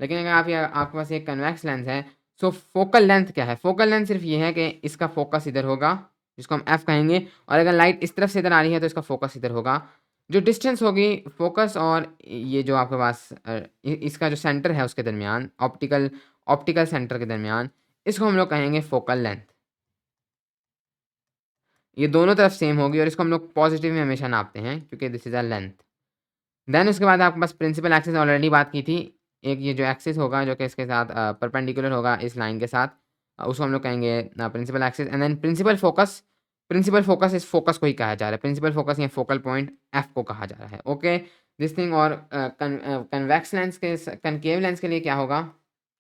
लेकिन अगर आप ये आपके पास एक कन्वेक्स लेंस है, सो फोकल लेंथ क्या है? फोकल लेंथ सिर्फ ये है कि इसका फोकस इधर होगा, जिसको हम एफ कहेंगे, और अगर लाइट इस तरफ से इधर आ रही है तो इसका फोकस इधर होगा। जो डिस्टेंस होगी फोकस और ये जो आपके पास इसका जो सेंटर है उसके दरमियान, ऑप्टिकल सेंटर के दरमियान, इसको हम लोग कहेंगे फोकल लेंथ। ये दोनों तरफ सेम होगी और इसको हम लोग पॉजिटिव में हमेशा नापते हैं क्योंकि this is a length. Then उसके बाद आपके पास प्रिंसिपल एक्सिस ऑलरेडी बात की थी। एक ये जो एक्सिस होगा जो कि इसके साथ परपेंडिकुलर होगा इस लाइन के साथ, उसको हम लोग कहेंगे principal axis. And then principal focus. Principal focus इस फोकस को ही कहा जा रहा है। प्रिंसिपल फोकस या फोकल पॉइंट एफ को कहा जा रहा है। Okay this thing. और कन्वेक्स लेंस के कनकेव लेंस के लिए क्या होगा?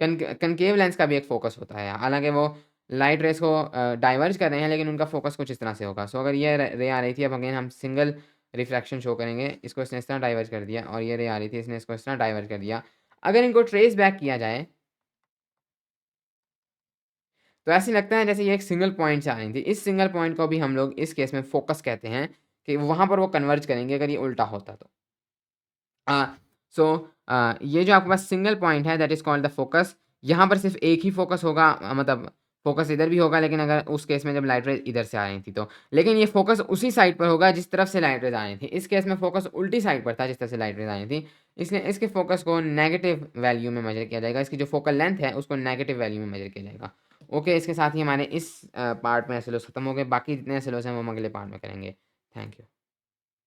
कनकेव लेंस का भी एक फोकस होता है, हालांकि वो लाइट रेस को डाइवर्ज कर रहे हैं लेकिन उनका फोकस कुछ इस तरह से होगा। सो अगर ये रे आ रही थी, अब अगेन हम सिंगल रिफ्रैक्शन शो करेंगे, इसको इसने इस तरह डाइवर्ज कर दिया और ये रे आ रही थी, इसने इसको इस तरह डाइवर्ज कर दिया। अगर इनको ट्रेस बैक किया जाए तो ऐसे लगता है जैसे ये एक सिंगल पॉइंट से आ रही थी। इस सिंगल पॉइंट को भी हम लोग इस केस में फोकस कहते हैं कि वहाँ पर वो कन्वर्ज करेंगे अगर ये उल्टा होता तो। सो ये जो आपके पास सिंगल पॉइंट है that is called the focus. यहाँ पर सिर्फ एक ही फोकस होगा, मतलब फोकस इधर भी होगा, लेकिन अगर उस केस में जब लाइट रेज इधर से आ रही थी तो, लेकिन ये फोकस उसी साइड पर होगा जिस तरफ से लाइट रेज आ रही थी। इस केस में फोकस उल्टी साइड पर था जिस तरफ से लाइट रेज आ रही थी, इसलिए इसके फोकस को नेगेटिव वैल्यू में मेजर किया जाएगा। इसकी जो फोकल लेंथ है उसको नेगेटिव वैल्यू में मेजर किया जाएगा। ओके इसके साथ ही हमारे इस पार्ट में एसएलओस खत्म हो गए। बाकी जितने एसएलओस हैं वो हम अगले पार्ट में करेंगे। Thank you.